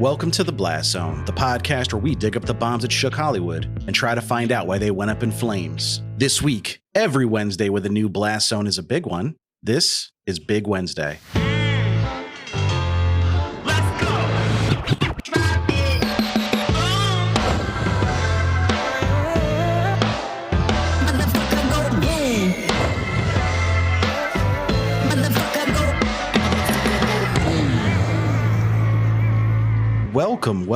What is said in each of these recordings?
Welcome to The Blast Zone, the podcast where we dig up the bombs that shook Hollywood and try to find out why they went up in flames. This week, every Wednesday with a new Blast Zone is a big one. This is Big Wednesday. Welcome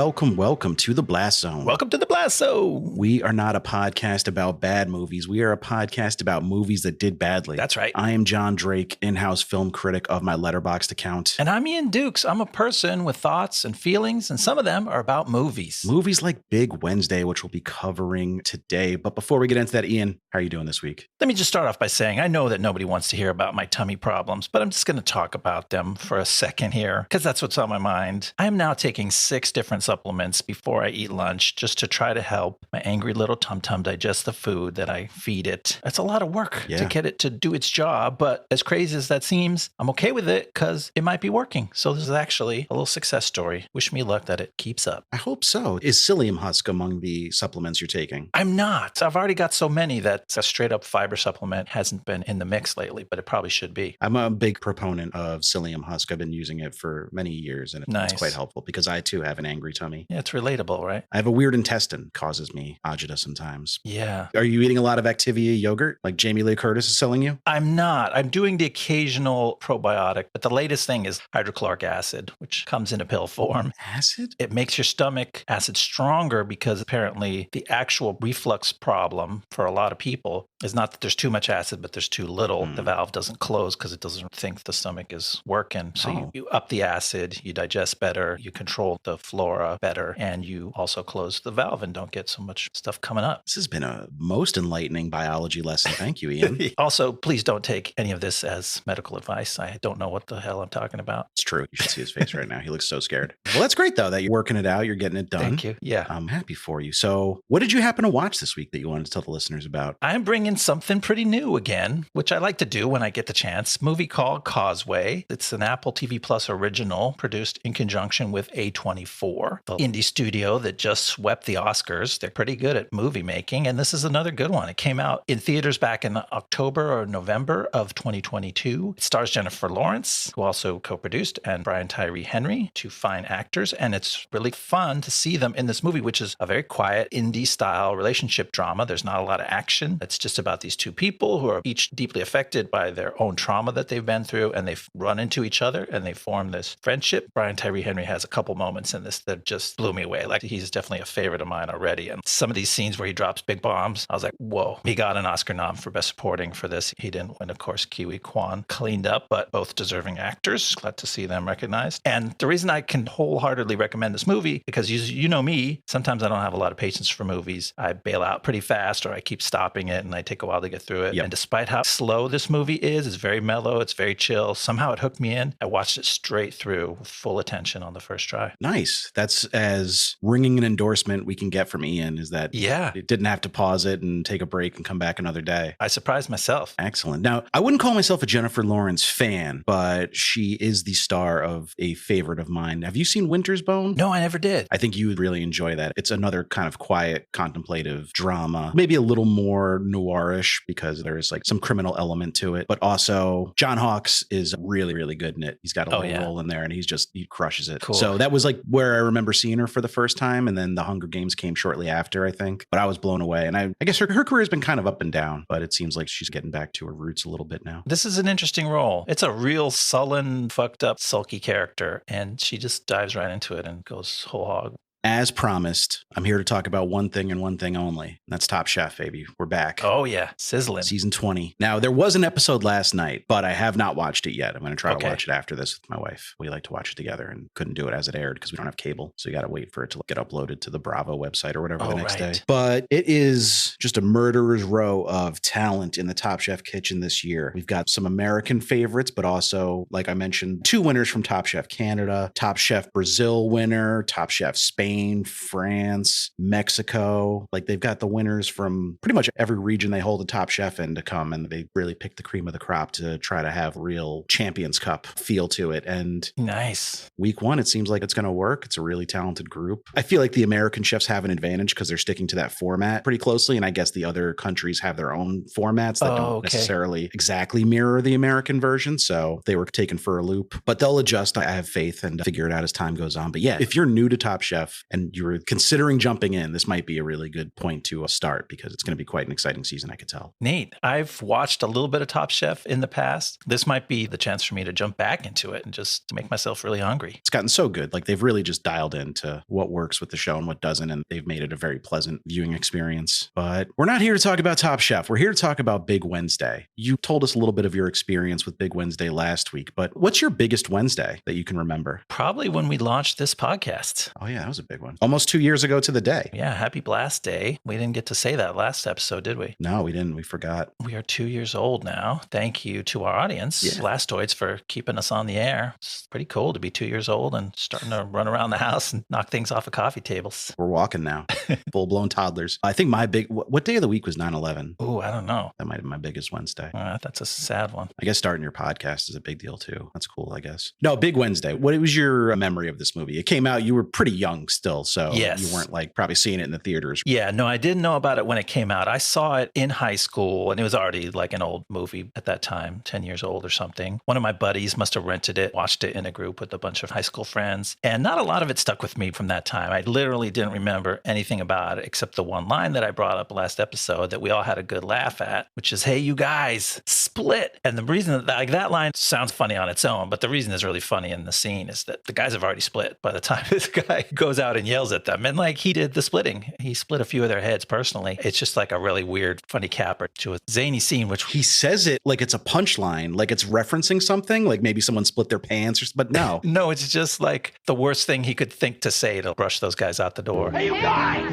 to The Blast Zone. Welcome to The Blast Zone. We are not a podcast about bad movies. We are a podcast about movies that did badly. That's right. I am Jon Drake, in-house film critic of my Letterboxd account. And I'm Ian Dukes. I'm a person with thoughts and feelings, and some of them are about movies. Movies like Big Wednesday, which we'll be covering today. But before we get into that, Ian, how are you doing this week? Let me just start off by saying I know that nobody wants to hear about my tummy problems, but I'm just going to talk about them for a second here, because that's what's on my mind. I am now taking 6 different supplements before I eat lunch just to try to help my angry little tum-tum digest the food that I feed it. It's a lot of work to get it to do its job, but as crazy as that seems, I'm okay with it because it might be working. So this is actually a little success story. Wish me luck that it keeps up. I hope so. Is psyllium husk among the supplements you're taking? I'm not. I've already got so many that a straight up fiber supplement hasn't been in the mix lately, but it probably should be. I'm a big proponent of psyllium husk. I've been using it for many years, and it's quite helpful because I too have an angry tummy. Yeah, it's relatable, right? I have a weird intestine, causes me agita sometimes. Yeah. Are you eating a lot of Activia yogurt like Jamie Lee Curtis is selling you? I'm not. I'm doing the occasional probiotic, but the latest thing is hydrochloric acid, which comes in a pill form. Acid? It makes your stomach acid stronger because apparently the actual reflux problem for a lot of people is not that there's too much acid, but there's too little. The valve doesn't close because it doesn't think the stomach is working. So you up the acid, you digest better, you control the flora better, and you also close the valve and don't get so much stuff coming up. This has been a most enlightening biology lesson. Thank you, Ian. Also, please don't take any of this as medical advice. I don't know what the hell I'm talking about. It's true. You should see his face right now. He looks so scared. Well, that's great, though, that you're working it out. You're getting it done. Thank you. Yeah. I'm happy for you. So what did you happen to watch this week that you wanted to tell the listeners about? I'm bringing something pretty new again, which I like to do when I get the chance. Movie called Causeway. It's an Apple TV Plus original produced in conjunction with A24, the indie studio that just swept the Oscars. They're pretty good at movie making, and this is another good one. It came out in theaters back in October or November of 2022. It stars Jennifer Lawrence, who also co-produced, and Brian Tyree Henry, 2 fine actors, and it's really fun to see them in this movie, which is a very quiet indie-style relationship drama. There's not a lot of action. It's just about these 2 people who are each deeply affected by their own trauma that they've been through, and they've run into each other, and they form this friendship. Brian Tyree Henry has a couple moments in this that just blew me away. Like, he's definitely a favorite of mine already. And some of these scenes where he drops big bombs, I was like, whoa. He got an Oscar nom for Best Supporting for this. He didn't win, of course. Kiwi Kwan cleaned up, but both deserving actors. Glad to see them recognized. And the reason I can wholeheartedly recommend this movie, because you know me, sometimes I don't have a lot of patience for movies. I bail out pretty fast, or I keep stopping it, and I take a while to get through it. Yep. And despite how slow this movie is, it's very mellow, it's very chill. Somehow it hooked me in. I watched it straight through with full attention on the first try. Nice. That's as ringing an endorsement we can get from Ian, is that it didn't have to pause it and take a break and come back another day. I surprised myself. Excellent. Now, I wouldn't call myself a Jennifer Lawrence fan, but she is the star of a favorite of mine. Have you seen Winter's Bone? No, I never did. I think you would really enjoy that. It's another kind of quiet, contemplative drama, maybe a little more noirish because there's like some criminal element to it, but also John Hawkes is really, really good in it. He's got a little role in there, and he crushes it. Cool. So that was like where I remember seeing her for the first time, and then The Hunger Games came shortly after, I think. But I was blown away, and I guess her career's been kind of up and down, but it seems like she's getting back to her roots a little bit now. This is an interesting role. It's a real sullen, fucked up, sulky character, and she just dives right into it and goes whole hog. As promised, I'm here to talk about one thing and one thing only. And that's Top Chef, baby. We're back. Oh, yeah. Sizzling. Season 20. Now, there was an episode last night, but I have not watched it yet. I'm going to try to watch it after this with my wife. We like to watch it together and couldn't do it as it aired because we don't have cable. So you got to wait for it to get uploaded to the Bravo website or whatever the next day. But it is just a murderer's row of talent in the Top Chef kitchen this year. We've got some American favorites, but also, like I mentioned, 2 winners from Top Chef Canada, Top Chef Brazil winner, Top Chef Spain Spain, France, Mexico. Like they've got the winners from pretty much every region they hold a Top Chef in to come, and they really pick the cream of the crop to try to have real Champions Cup feel to it. And nice. week one, it seems like it's going to work. It's a really talented group. I feel like the American chefs have an advantage because they're sticking to that format pretty closely. And I guess the other countries have their own formats that don't necessarily exactly mirror the American version. So they were taken for a loop, but they'll adjust. I have faith and figure it out as time goes on. But yeah, if you're new to Top Chef and you're considering jumping in, this might be a really good point to start because it's going to be quite an exciting season, I could tell. Neat. I've watched a little bit of Top Chef in the past. This might be the chance for me to jump back into it and just make myself really hungry. It's gotten so good. Like they've really just dialed into what works with the show and what doesn't, and they've made it a very pleasant viewing experience. But we're not here to talk about Top Chef. We're here to talk about Big Wednesday. You told us a little bit of your experience with Big Wednesday last week, but what's your biggest Wednesday that you can remember? Probably when we launched this podcast. Oh yeah, that was a big one. Almost 2 years ago to the day. Yeah, happy Blast Day. We didn't get to say that last episode, did we? No, we didn't. We forgot. We are 2 years old now. Thank you to our audience, Blastoids, for keeping us on the air. It's pretty cool to be 2 years old and starting to run around the house and knock things off of coffee tables. We're walking now. Full-blown toddlers. I think what day of the week was 9/11? Oh, I don't know. That might have been my biggest Wednesday. That's a sad one. I guess starting your podcast is a big deal too. That's cool, I guess. No, Big Wednesday. What was your memory of this movie? It came out, you were pretty young still, so you weren't like probably seeing it in the theaters. Yeah, no, I didn't know about it when it came out. I saw it in high school, and it was already like an old movie at that time, 10 years old or something. One of my buddies must have rented it, watched it in a group with a bunch of high school friends, and not a lot of it stuck with me from that time. I literally didn't remember anything about it except the one line that I brought up last episode that we all had a good laugh at, which is, "Hey, you guys, split." And the reason that line sounds funny on its own, but the reason it's really funny in the scene is that the guys have already split by the time this guy goes out and yells at them. And like he did the splitting. He split a few of their heads personally. It's just like a really weird, funny capper to a zany scene, which he says it like it's a punchline, like it's referencing something, like maybe someone split their pants, but no. No, it's just like the worst thing he could think to say to brush those guys out the door. Hey, you guys!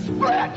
Split!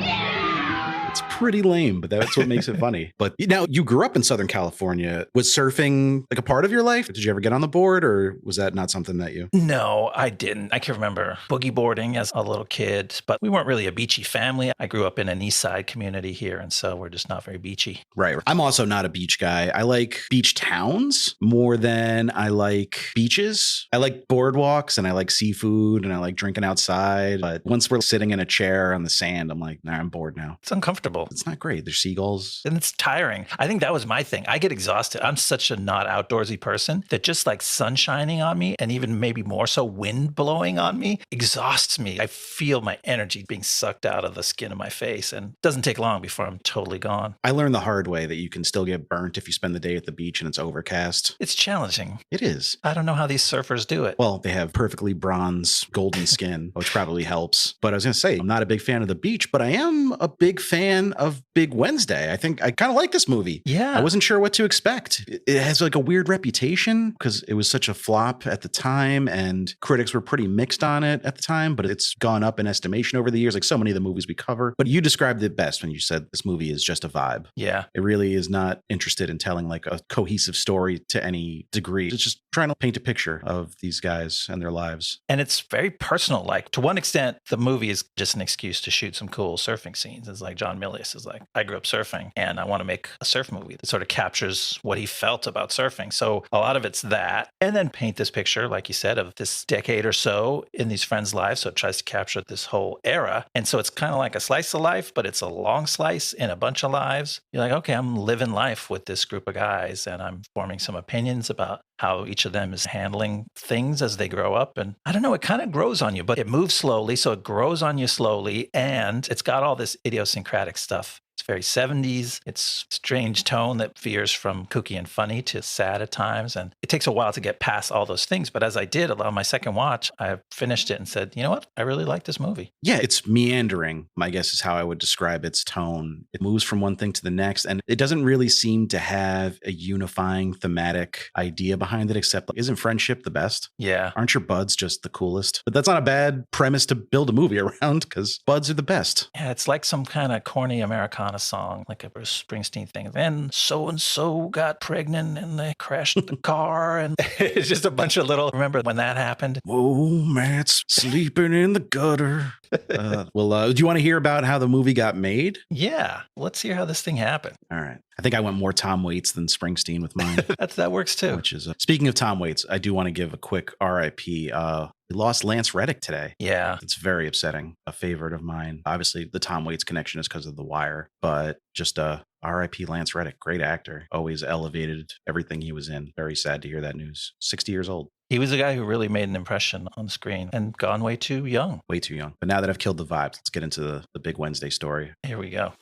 It's pretty lame, but that's what makes it funny. But now you grew up in Southern California. Was surfing like a part of your life? Did you ever get on the board, or was that not something that you? No, I didn't. I can remember boogie boarding as a little kid, but we weren't really a beachy family. I grew up in an East Side community here, and so we're just not very beachy. Right. I'm also not a beach guy. I like beach towns more than I like beaches. I like boardwalks and I like seafood and I like drinking outside. But once we're sitting in a chair on the sand, I'm like, nah, I'm bored now. It's uncomfortable. It's not great. There's seagulls. And it's tiring. I think that was my thing. I get exhausted. I'm such a not outdoorsy person that just like sun shining on me and even maybe more so wind blowing on me exhausts me. I feel my energy being sucked out of the skin of my face, and it doesn't take long before I'm totally gone. I learned the hard way that you can still get burnt if you spend the day at the beach and it's overcast. It's challenging. It is. I don't know how these surfers do it. Well, they have perfectly bronze golden skin, which probably helps. But I was going to say, I'm not a big fan of the beach, but I am a big fan of Big Wednesday. I think I kind of like this movie. Yeah. I wasn't sure what to expect. It has like a weird reputation because it was such a flop at the time and critics were pretty mixed on it at the time, but it's gone up in estimation over the years, like so many of the movies we cover. But you described it best when you said this movie is just a vibe. Yeah. It really is not interested in telling like a cohesive story to any degree. It's just trying to paint a picture of these guys and their lives. And it's very personal. Like to one extent, the movie is just an excuse to shoot some cool surfing scenes. It's like John Millius is like, I grew up surfing and I want to make a surf movie that sort of captures what he felt about surfing. So a lot of it's that. And then paint this picture, like you said, of this decade or so in these friends' lives. So it tries to capture this whole era. And so it's kind of like a slice of life, but it's a long slice in a bunch of lives. You're like, okay, I'm living life with this group of guys and I'm forming some opinions about how each of them is handling things as they grow up. And I don't know, it kind of grows on you, but it moves slowly. So it grows on you slowly. And it's got all this idiosyncratic stuff. It's very 70s. It's strange tone that veers from kooky and funny to sad at times. And it takes a while to get past all those things. But as I did on my second watch, I finished it and said, you know what? I really like this movie. Yeah, it's meandering, my guess is how I would describe its tone. It moves from one thing to the next. And it doesn't really seem to have a unifying thematic idea behind it, except like, isn't friendship the best? Yeah. Aren't your buds just the coolest? But that's not a bad premise to build a movie around because buds are the best. Yeah, it's like some kind of corny Americana Americana song, like a Bruce Springsteen thing. And so got pregnant and they crashed the car. And it's just a bunch of little, remember when that happened? Whoa, Matt's sleeping in the gutter. Do you want to hear about how the movie got made? Yeah. Let's hear how this thing happened. All right. I think I went more Tom Waits than Springsteen with mine. That works too. Which is speaking of Tom Waits, I do want to give a quick RIP. We lost Lance Reddick today. Yeah. It's very upsetting. A favorite of mine. Obviously, the Tom Waits connection is because of The Wire, but just RIP Lance Reddick. Great actor. Always elevated everything he was in. Very sad to hear that news. 60 years old. He was a guy who really made an impression on screen and gone way too young. Way too young. But now that I've killed the vibes, let's get into the big Wednesday story. Here we go.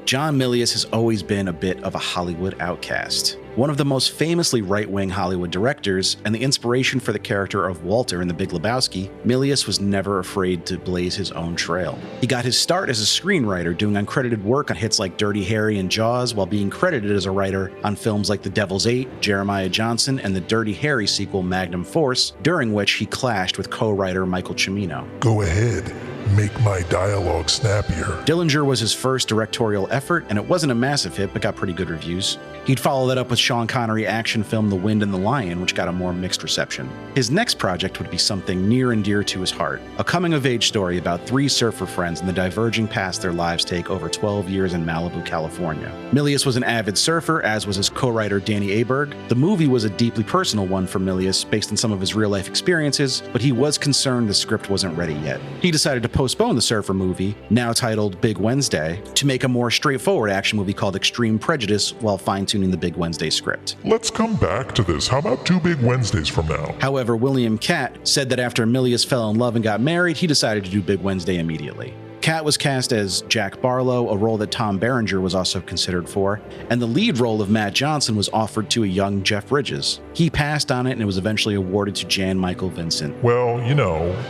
John Milius has always been a bit of a Hollywood outcast. One of the most famously right-wing Hollywood directors and the inspiration for the character of Walter in The Big Lebowski, Milius was never afraid to blaze his own trail. He got his start as a screenwriter doing uncredited work on hits like Dirty Harry and Jaws while being credited as a writer on films like The Devil's Eight, Jeremiah Johnson, and the Dirty Harry sequel Magnum Force, during which he clashed with co-writer Michael Cimino. Go ahead. Make my dialogue snappier. Dillinger was his first directorial effort, and it wasn't a massive hit, but got pretty good reviews. He'd follow that up with Sean Connery action film The Wind and the Lion, which got a more mixed reception. His next project would be something near and dear to his heart, a coming-of-age story about three surfer friends and the diverging paths their lives take over 12 years in Malibu, California. Milius was an avid surfer, as was his co-writer Danny Aberg. The movie was a deeply personal one for Milius, based on some of his real-life experiences, but he was concerned the script wasn't ready yet. He decided to postpone the surfer movie, now titled Big Wednesday, to make a more straightforward action movie called Extreme Prejudice while fine-tuning the Big Wednesday script. Let's come back to this. How about 2 Big Wednesdays from now? However, William Katt said that after Milius fell in love and got married, he decided to do Big Wednesday immediately. Katt was cast as Jack Barlow, a role that Tom Berenger was also considered for, and the lead role of Matt Johnson was offered to a young Jeff Bridges. He passed on it and it was eventually awarded to Jan Michael Vincent. Well,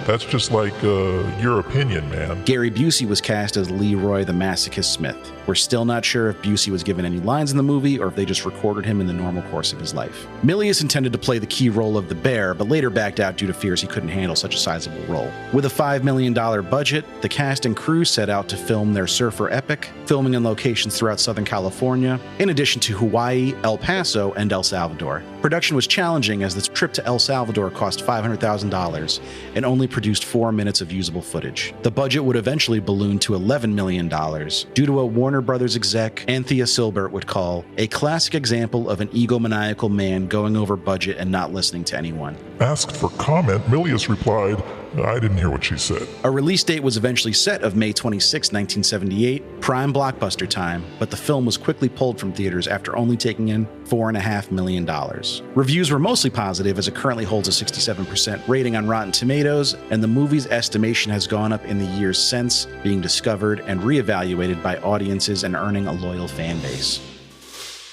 that's just like your opinion, man. Gary Busey was cast as Leroy the Masochist Smith. We're still not sure if Busey was given any lines in the movie or if they just recorded him in the normal course of his life. Milius intended to play the key role of the bear, but later backed out due to fears he couldn't handle such a sizable role. With a $5 million budget, the cast and crew set out to film their surfer epic, filming in locations throughout Southern California, in addition to Hawaii, El Paso, and El Salvador. Production was challenging as the trip to El Salvador cost $500,000 and only produced 4 minutes of usable footage. The budget would eventually balloon to $11 million due to what Warner Brothers exec Anthea Silbert would call a classic example of an egomaniacal man going over budget and not listening to anyone. Asked for comment, Millius replied, I didn't hear what she said. A release date was eventually set of May 26, 1978, prime blockbuster time, but the film was quickly pulled from theaters after only taking in $4.5 million. Reviews were mostly positive as it currently holds a 67% rating on Rotten Tomatoes, and the movie's estimation has gone up in the years since, being discovered and reevaluated by audiences and earning a loyal fan base.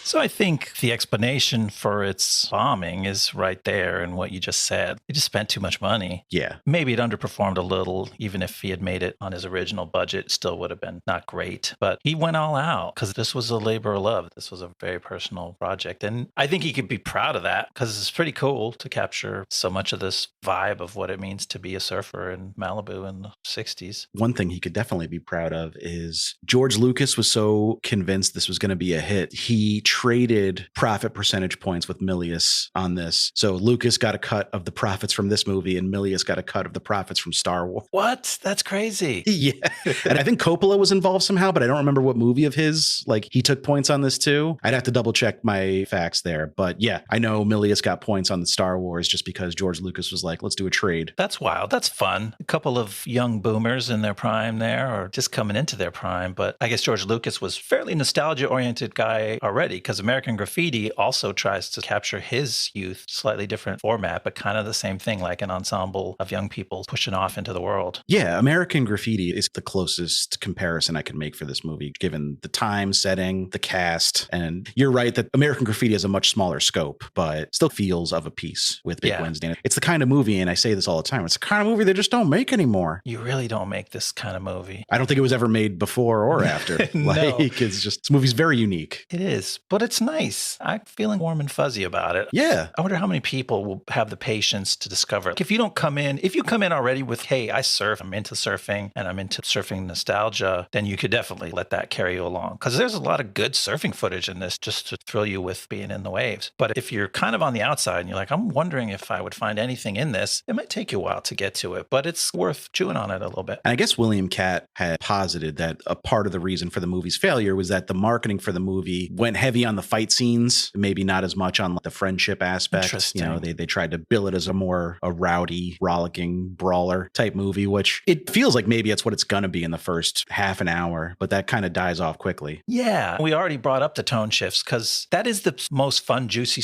So I think the explanation for its bombing is right there in what you just said. He just spent too much money. Yeah. Maybe it underperformed a little. Even if he had made it on his original budget, still would have been not great. But he went all out because this was a labor of love. This was a very personal project. And I think he could be proud of that because it's pretty cool to capture so much of this vibe of what it means to be a surfer in Malibu in the 60s. One thing he could definitely be proud of is George Lucas was so convinced this was going to be a hit. He traded profit percentage points with Milius on this. So Lucas got a cut of the profits from this movie and Milius got a cut of the profits from Star Wars. What? That's crazy. Yeah. And I think Coppola was involved somehow, but I don't remember what movie of his, like he took points on this too. I'd have to double check my facts there. But yeah, I know Milius got points on the Star Wars just because George Lucas was like, let's do a trade. That's wild. That's fun. A couple of young boomers in their prime there or just coming into their prime. But I guess George Lucas was fairly nostalgia-oriented guy already because American Graffiti also tries to capture his youth, slightly different format, but kind of the same thing, like an ensemble of young people pushing off into the world. Yeah, American Graffiti is the closest comparison I could make for this movie, given the time, setting, the cast. And you're right that American Graffiti has a much smaller scope, but still feels of a piece with Big Wednesday. It's the kind of movie, and I say this all the time, it's the kind of movie they just don't make anymore. You really don't make this kind of movie. I don't think it was ever made before or after. No. It's just, this movie's very unique. It is. but it's nice. I'm feeling warm and fuzzy about it. Yeah. I wonder how many people will have the patience to discover it. If you come in already with, hey, I surf, I'm into surfing, and I'm into surfing nostalgia, then you could definitely let that carry you along. Because there's a lot of good surfing footage in this just to thrill you with being in the waves. But if you're kind of on the outside and you're like, I'm wondering if I would find anything in this, it might take you a while to get to it, but it's worth chewing on it a little bit. And I guess William Katt had posited that a part of the reason for the movie's failure was that the marketing for the movie went heavy on the fight scenes, maybe not as much on the friendship aspect. Interesting. You know, they tried to bill it as a rowdy, rollicking brawler type movie, which it feels like maybe it's what it's gonna be in the first half an hour, but that kind of dies off quickly. Yeah, we already brought up the tone shifts because that is the most fun, juicy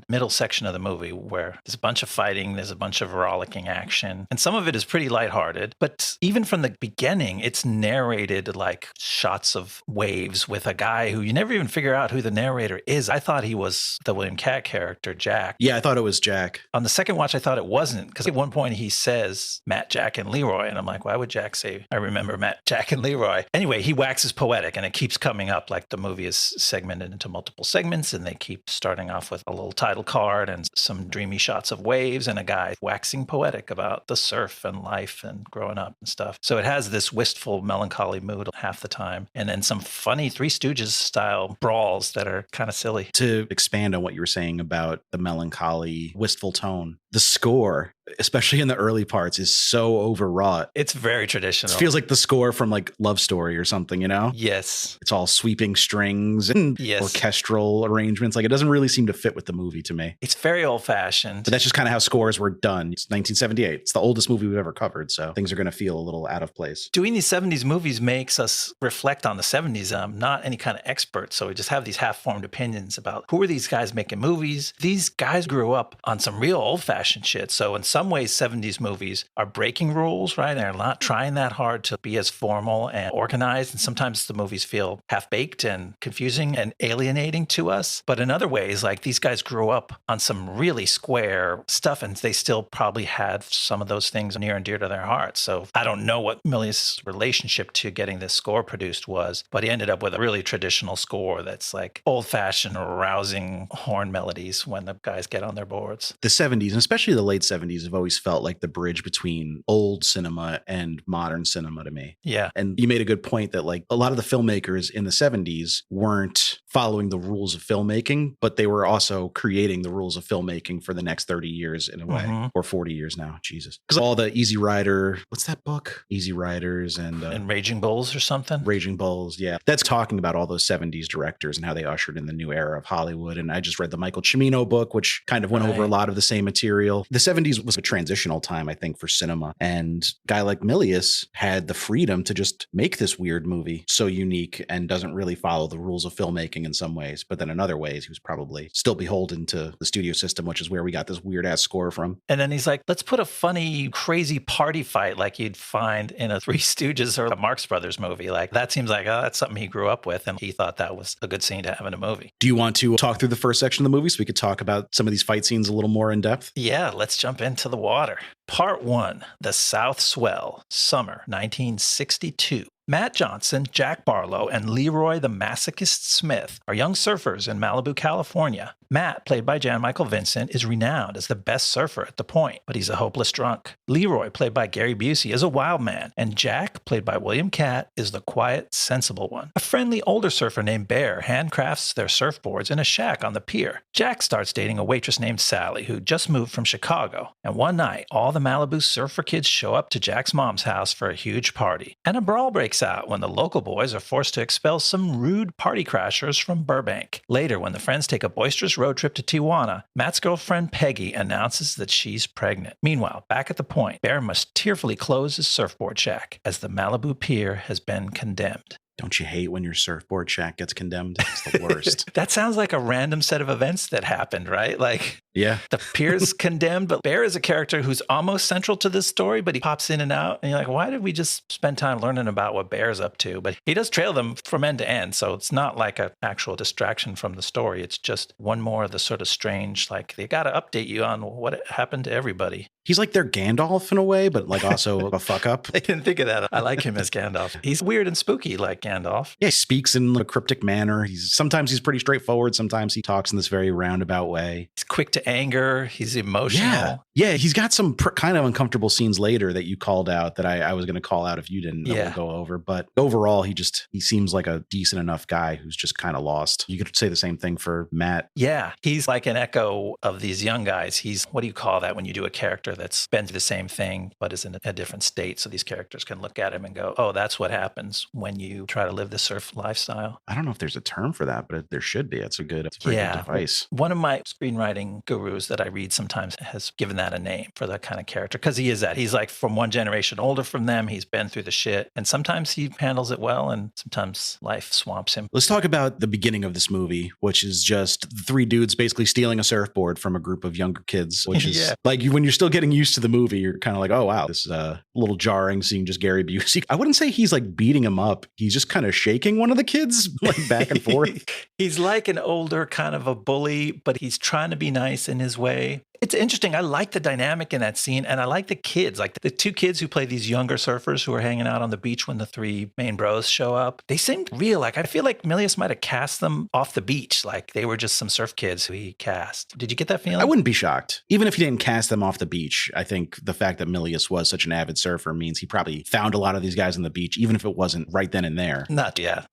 middle section of the movie, where there's a bunch of fighting, there's a bunch of rollicking action, and some of it is pretty lighthearted. But even from the beginning, it's narrated like shots of waves with a guy who you never even figure out who the narrator is. I thought he was the William Katt character, Jack. Yeah, I thought it was Jack. On the second watch, I thought it wasn't, because at one point he says Matt, Jack, and Leroy, and I'm like, why would Jack say, I remember Matt, Jack, and Leroy? Anyway, he waxes poetic, and it keeps coming up like the movie is segmented into multiple segments, and they keep starting off with a little title card and some dreamy shots of waves and a guy waxing poetic about the surf and life and growing up and stuff. So it has this wistful, melancholy mood half the time, and then some funny Three Stooges style brawls that are kind of silly. To expand on what you were saying about the melancholy, wistful tone, the score, especially in the early parts, is so overwrought. It's very traditional. It feels like the score from like Love Story or something, you know? Yes. It's all sweeping strings and orchestral arrangements. Like, it doesn't really seem to fit with the movie to me. It's very old fashioned. But that's just kind of how scores were done. It's 1978. It's the oldest movie we've ever covered. So things are going to feel a little out of place. Doing these 70s movies makes us reflect on the 70s. I'm not any kind of expert, so we just have these half-formed opinions about who are these guys making movies. These guys grew up on some real old-fashioned shit. So in some ways, 70s movies are breaking rules, right? They're not trying that hard to be as formal and organized. And sometimes the movies feel half-baked and confusing and alienating to us. But in other ways, like, these guys grew up on some really square stuff, and they still probably had some of those things near and dear to their hearts. So I don't know what Millius' relationship to getting this score produced was, but he ended up with a really traditional score that's like old-fashioned, rousing horn melodies when the guys get on their boards. The 70s, and especially the late 70s, have always felt like the bridge between old cinema and modern cinema to me. Yeah. And you made a good point that like a lot of the filmmakers in the 70s weren't following the rules of filmmaking, but they were also creating the rules of filmmaking for the next 30 years in a way, or 40 years now. Jesus. Because all the Easy Rider, what's that book? Easy Riders and Raging Bulls or something? Raging Bulls, yeah. That's talking about all those 70s directors and how they ushered in the new era of Hollywood. And I just read the Michael Cimino book, which kind of went over a lot of the same material. The 70s was a transitional time, I think, for cinema. And a guy like Millius had the freedom to just make this weird movie so unique and doesn't really follow the rules of filmmaking in some ways. But then in other ways, he was probably still beholden to the studio system, which is where we got this weird ass score from. And then he's like, let's put a funny, crazy party fight like you'd find in a Three Stooges or a Marx Brothers movie. Like, that seems like, that's something he grew up with, and he thought that was a good scene to have in a movie. Do you want to talk through the first section of the movie so we could talk about some of these fight scenes a little more in depth? Yeah, let's jump into the water. Part 1, The South Swell, Summer 1962. Matt Johnson, Jack Barlow, and Leroy the Masochist Smith are young surfers in Malibu, California. Matt, played by Jan Michael Vincent, is renowned as the best surfer at the point, but he's a hopeless drunk. Leroy, played by Gary Busey, is a wild man, and Jack, played by William Katt, is the quiet, sensible one. A friendly older surfer named Bear handcrafts their surfboards in a shack on the pier. Jack starts dating a waitress named Sally, who just moved from Chicago, and one night, all the Malibu surfer kids show up to Jack's mom's house for a huge party, and a brawl breaks out when the local boys are forced to expel some rude party crashers from Burbank. Later, when the friends take a boisterous road trip to Tijuana, Matt's girlfriend Peggy announces that she's pregnant. Meanwhile, back at the point, Bear must tearfully close his surfboard shack as the Malibu pier has been condemned. Don't you hate when your surfboard shack gets condemned? It's the worst. That sounds like a random set of events that happened, right? Like, Yeah. The pier's condemned, but Bear is a character who's almost central to this story, but he pops in and out. And you're like, why did we just spend time learning about what Bear's up to? But he does trail them from end to end. So it's not like an actual distraction from the story. It's just one more of the sort of strange, like they got to update you on what happened to everybody. He's like their Gandalf in a way, but like also a fuck up. I didn't think of that. I like him as Gandalf. He's weird and spooky like Gandalf. Yeah, he speaks in a cryptic manner. Sometimes he's pretty straightforward. Sometimes he talks in this very roundabout way. He's quick to anger. He's emotional. Yeah, he's got some kind of uncomfortable scenes later that you called out that I was going to call out if you didn't. We'll go over. But overall, he seems like a decent enough guy who's just kind of lost. You could say the same thing for Matt. Yeah, he's like an echo of these young guys. He's, what do you call that when you do a character that's been through the same thing but is in a different state? So these characters can look at him and go, oh, that's what happens when you try to live the surf lifestyle. I don't know if there's a term for that, but there should be. It's a very good device. One of my screenwriting gurus that I read sometimes has given that a name for that kind of character, because he is that. He's like from one generation older from them. He's been through the shit. And sometimes he handles it well, and sometimes life swamps him. Let's talk about the beginning of this movie, which is just three dudes basically stealing a surfboard from a group of younger kids, which is like when you're still getting used to the movie, you're kind of like, oh, wow, this is a little jarring seeing just Gary Busey. I wouldn't say he's like beating him up. He's just kind of shaking one of the kids like back and forth. He's like an older kind of a bully, but he's trying to be nice in his way. It's interesting. I like the dynamic in that scene, and I like the kids, like the two kids who play these younger surfers who are hanging out on the beach when the three main bros show up. They seemed real. Like I feel like Millius might have cast them off the beach, like they were just some surf kids who he cast. Did you get that feeling? I wouldn't be shocked. Even if he didn't cast them off the beach, I think the fact that Millius was such an avid surfer means he probably found a lot of these guys on the beach, even if it wasn't right then and there.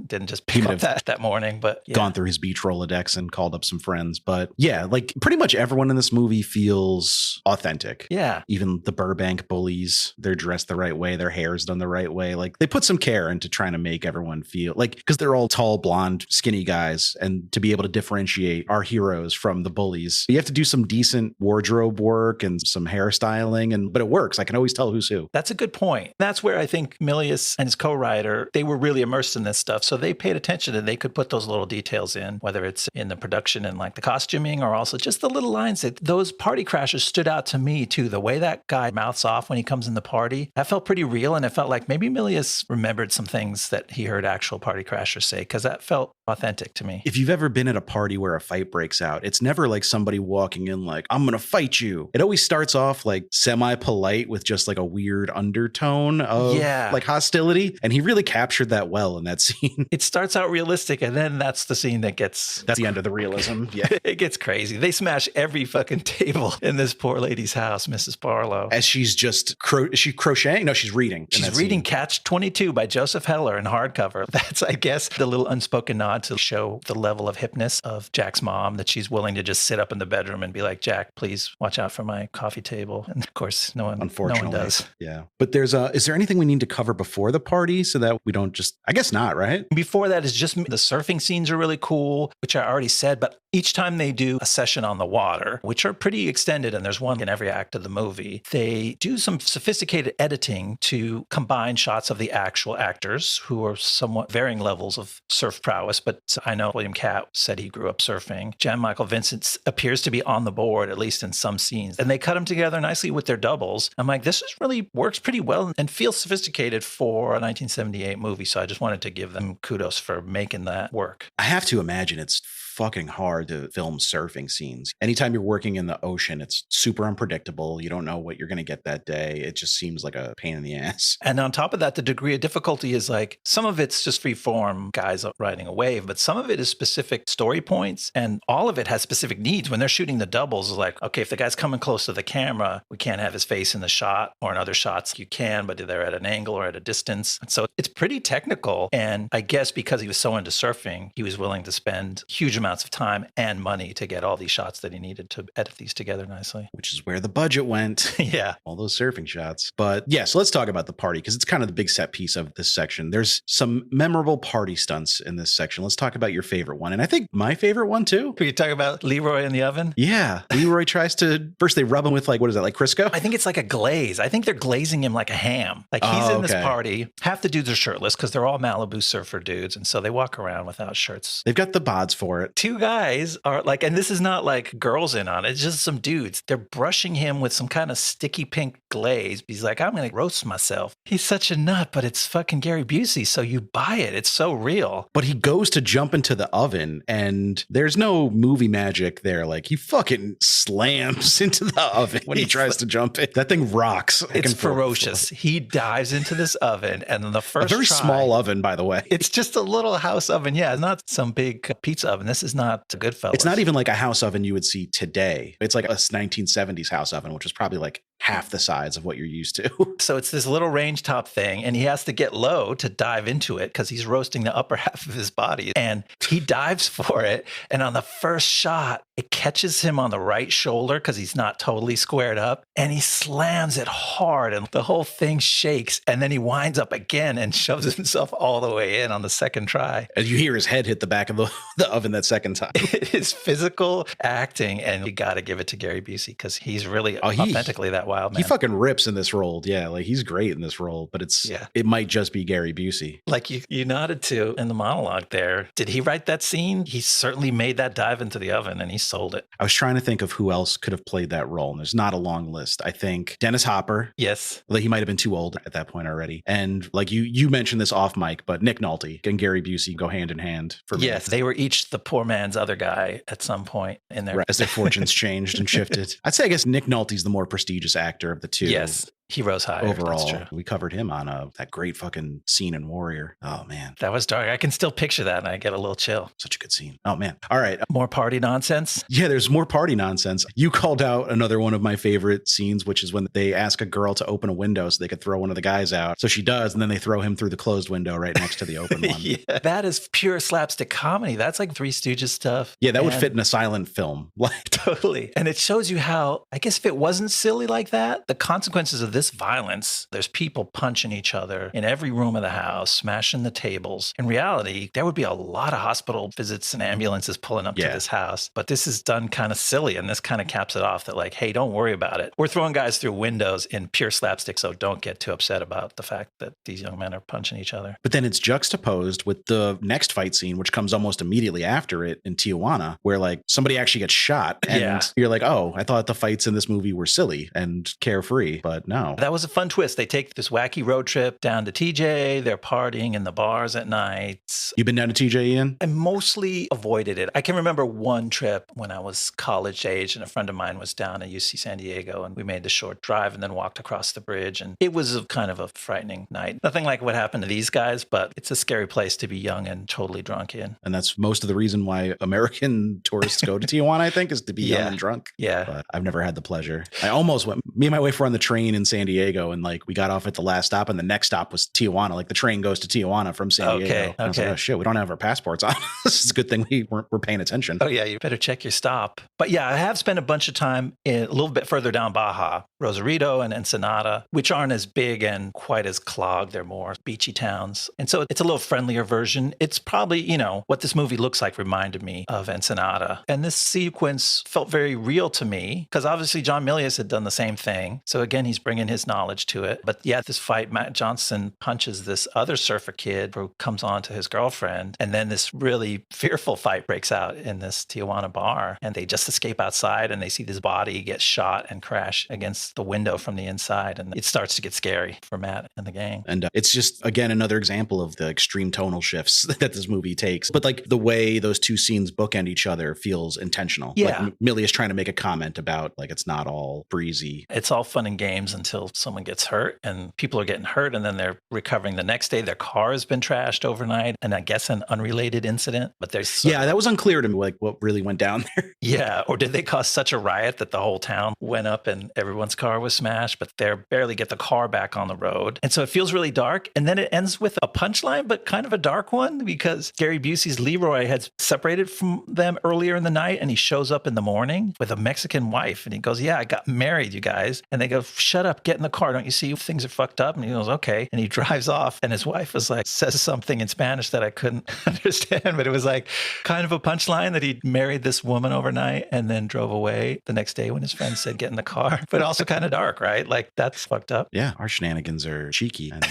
Didn't just pick up that morning, but gone through his beach Rolodex and called up some friends. But yeah, like pretty much everyone in this movie feels authentic. Yeah. Even the Burbank bullies, they're dressed the right way. Their hair's done the right way. Like they put some care into trying to make everyone feel like, because they're all tall, blonde, skinny guys. And to be able to differentiate our heroes from the bullies, you have to do some decent wardrobe work and some hairstyling. But it works. I can always tell who's who. That's a good point. That's where I think Millius and his co-writer, they were really immersed in this stuff. So they paid attention and they could put those little details in, whether it's in the production and like the costuming or also just the little lines that those party crashers stood out to me too. The way that guy mouths off when he comes in the party, that felt pretty real. And it felt like maybe Millius remembered some things that he heard actual party crashers say, because that felt authentic to me. If you've ever been at a party where a fight breaks out, it's never like somebody walking in like, I'm going to fight you. It always starts off like semi-polite with just like a weird undertone of like hostility. And he really captured that well in that scene. It starts out realistic, and then that's the scene that gets... That's the end of the realism. Yeah. It gets crazy. They smash every fucking table in this poor lady's house, Mrs. Barlow. As she's just... is she crocheting? No, she's reading. She's reading Catch 22 by Joseph Heller in hardcover. That's, I guess, the little unspoken nod to show the level of hipness of Jack's mom, that she's willing to just sit up in the bedroom and be like, Jack, please watch out for my coffee table. And of course, no one does. Yeah. But is there anything we need to cover before the party so that we don't just... I guess not, right? Before that is just the surfing scenes are really cool, which I already said, but each time they do a session on the water, which are pretty extended, and there's one in every act of the movie, they do some sophisticated editing to combine shots of the actual actors who are somewhat varying levels of surf prowess. But I know William Katt said he grew up surfing. Jan Michael Vincent appears to be on the board, at least in some scenes. And they cut them together nicely with their doubles. I'm like, this just really works pretty well and feels sophisticated for a 1978 movie. So I just wanted to give them kudos for making that work. I have to imagine it's fucking hard to film surfing scenes. Anytime you're working in the ocean, it's super unpredictable. You don't know what you're going to get that day. It just seems like a pain in the ass. And on top of that, the degree of difficulty is like, some of it's just free form guys riding a wave, but some of it is specific story points, and all of it has specific needs. When they're shooting the doubles, it's like, okay, if the guy's coming close to the camera, we can't have his face in the shot, or in other shots you can, but they're at an angle or at a distance. And so it's pretty technical. And I guess because he was so into surfing, he was willing to spend huge amounts of time and money to get all these shots that he needed to edit these together nicely. Which is where the budget went. Yeah. All those surfing shots. But yeah, so let's talk about the party, because it's kind of the big set piece of this section. There's some memorable party stunts in this section. Let's talk about your favorite one. And I think my favorite one too. We could talk about Leroy in the oven. Yeah. Leroy tries to, first they rub him with like, what is that, like Crisco? I think it's like a glaze. I think they're glazing him like a ham. Like he's in this party. Half the dudes are shirtless because they're all Malibu surfer dudes. And so they walk around without shirts. They've got the bods for it. two guys are like, and this is not like girls in on it, it's just some dudes. They're brushing him with some kind of sticky pink glaze. He's like, I'm going to roast myself. He's such a nut, but it's fucking Gary Busey, so you buy it. It's so real. But he goes to jump into the oven and there's no movie magic there. Like he fucking slams into the oven when he tries to jump in. That thing rocks. It's ferocious. He dives into this oven and then the first a very small oven, by the way. It's just a little house oven. Yeah, not some big pizza oven. This is not a Goodfellas. It's not even like a house oven you would see today. It's like a 1970s house oven, which is probably like half the size of what you're used to. So it's this little range top thing, and he has to get low to dive into it because he's roasting the upper half of his body. And he dives for it. And on the first shot, it catches him on the right shoulder because he's not totally squared up. And he slams it hard, and the whole thing shakes. And then he winds up again and shoves himself all the way in on the second try. As you hear his head hit the back of the oven that second time. It is physical acting, and you got to give it to Gary Busey because he's really authentically that wild man. He fucking rips in this role. Yeah, like he's great in this role, but it might just be Gary Busey. Like you nodded to in the monologue there. Did he write that scene? He certainly made that dive into the oven and he sold it. I was trying to think of who else could have played that role, and there's not a long list. I think Dennis Hopper. Yes. Like he might have been too old at that point already. And like you mentioned this off mic, but Nick Nolte and Gary Busey go hand in hand for me. Yes, they were each the poor man's other guy at some point in their as their fortunes changed and shifted. I'd say I guess Nick Nolte's the more prestigious actor of the two. Yes. He rose higher. Overall, we covered him on that great fucking scene in Warrior. Oh, man. That was dark. I can still picture that and I get a little chill. Such a good scene. Oh, man. All right. More party nonsense? Yeah, there's more party nonsense. You called out another one of my favorite scenes, which is when they ask a girl to open a window so they could throw one of the guys out. So she does, and then they throw him through the closed window right next to the open one. Yeah, that is pure slapstick comedy. That's like Three Stooges stuff. Yeah, that would fit in a silent film. Totally. And it shows you how, I guess if it wasn't silly like that, the consequences of this violence, there's people punching each other in every room of the house, smashing the tables. In reality, there would be a lot of hospital visits and ambulances pulling up to this house. But this is done kind of silly, and this kind of caps it off that like, hey, don't worry about it. We're throwing guys through windows in pure slapstick, so don't get too upset about the fact that these young men are punching each other. But then it's juxtaposed with the next fight scene, which comes almost immediately after it in Tijuana, where like somebody actually gets shot. And you're like, oh, I thought the fights in this movie were silly and carefree, but no. That was a fun twist. They take this wacky road trip down to TJ. They're partying in the bars at night. You been down to TJ, Ian? I mostly avoided it. I can remember one trip when I was college age and a friend of mine was down at UC San Diego and we made the short drive and then walked across the bridge. And it was kind of a frightening night. Nothing like what happened to these guys, but it's a scary place to be young and totally drunk in. And that's most of the reason why American tourists go to Tijuana, I think, is to be young and drunk. Yeah. But I've never had the pleasure. I almost went, me and my wife were on the train in San Diego and like we got off at the last stop and the next stop was Tijuana. Like the train goes to Tijuana from San Diego. I was like, oh shit, we don't have our passports on. This is a good thing we're paying attention. Oh yeah, you better check your stop. But yeah, I have spent a bunch of time a little bit further down Baja, Rosarito and Ensenada, which aren't as big and quite as clogged. They're more beachy towns. And so it's a little friendlier version. It's probably, what this movie looks like reminded me of Ensenada. And this sequence felt very real to me because obviously John Milius had done the same thing. So again, he's bringing his knowledge to it. But yeah, this fight, Matt Johnson punches this other surfer kid who comes on to his girlfriend. And then this really fearful fight breaks out in this Tijuana bar. And they just escape outside and they see this body get shot and crash against the window from the inside. And it starts to get scary for Matt and the gang. And it's just, again, another example of the extreme tonal shifts that this movie takes. But like the way those two scenes bookend each other feels intentional. Yeah. Like Millius trying to make a comment about like it's not all breezy. It's all fun and games until someone gets hurt and people are getting hurt and then they're recovering the next day. Their car has been trashed overnight and I guess an unrelated incident. But there's that was unclear to me, like what really went down there. Yeah. Or did they cause such a riot that the whole town went up and everyone's car was smashed, but they barely get the car back on the road. And so it feels really dark. And then it ends with a punchline, but kind of a dark one because Gary Busey's Leroy had separated from them earlier in the night and he shows up in the morning with a Mexican wife and he goes, yeah, I got married, you guys. And they go, shut up, get in the car. Don't you see things are fucked up? And he goes, okay. And he drives off. And his wife was like, says something in Spanish that I couldn't understand. But it was like kind of a punchline that he married this woman overnight and then drove away the next day when his friend said, get in the car. But also kind of dark, right? Like that's fucked up. Yeah, our shenanigans are cheeky and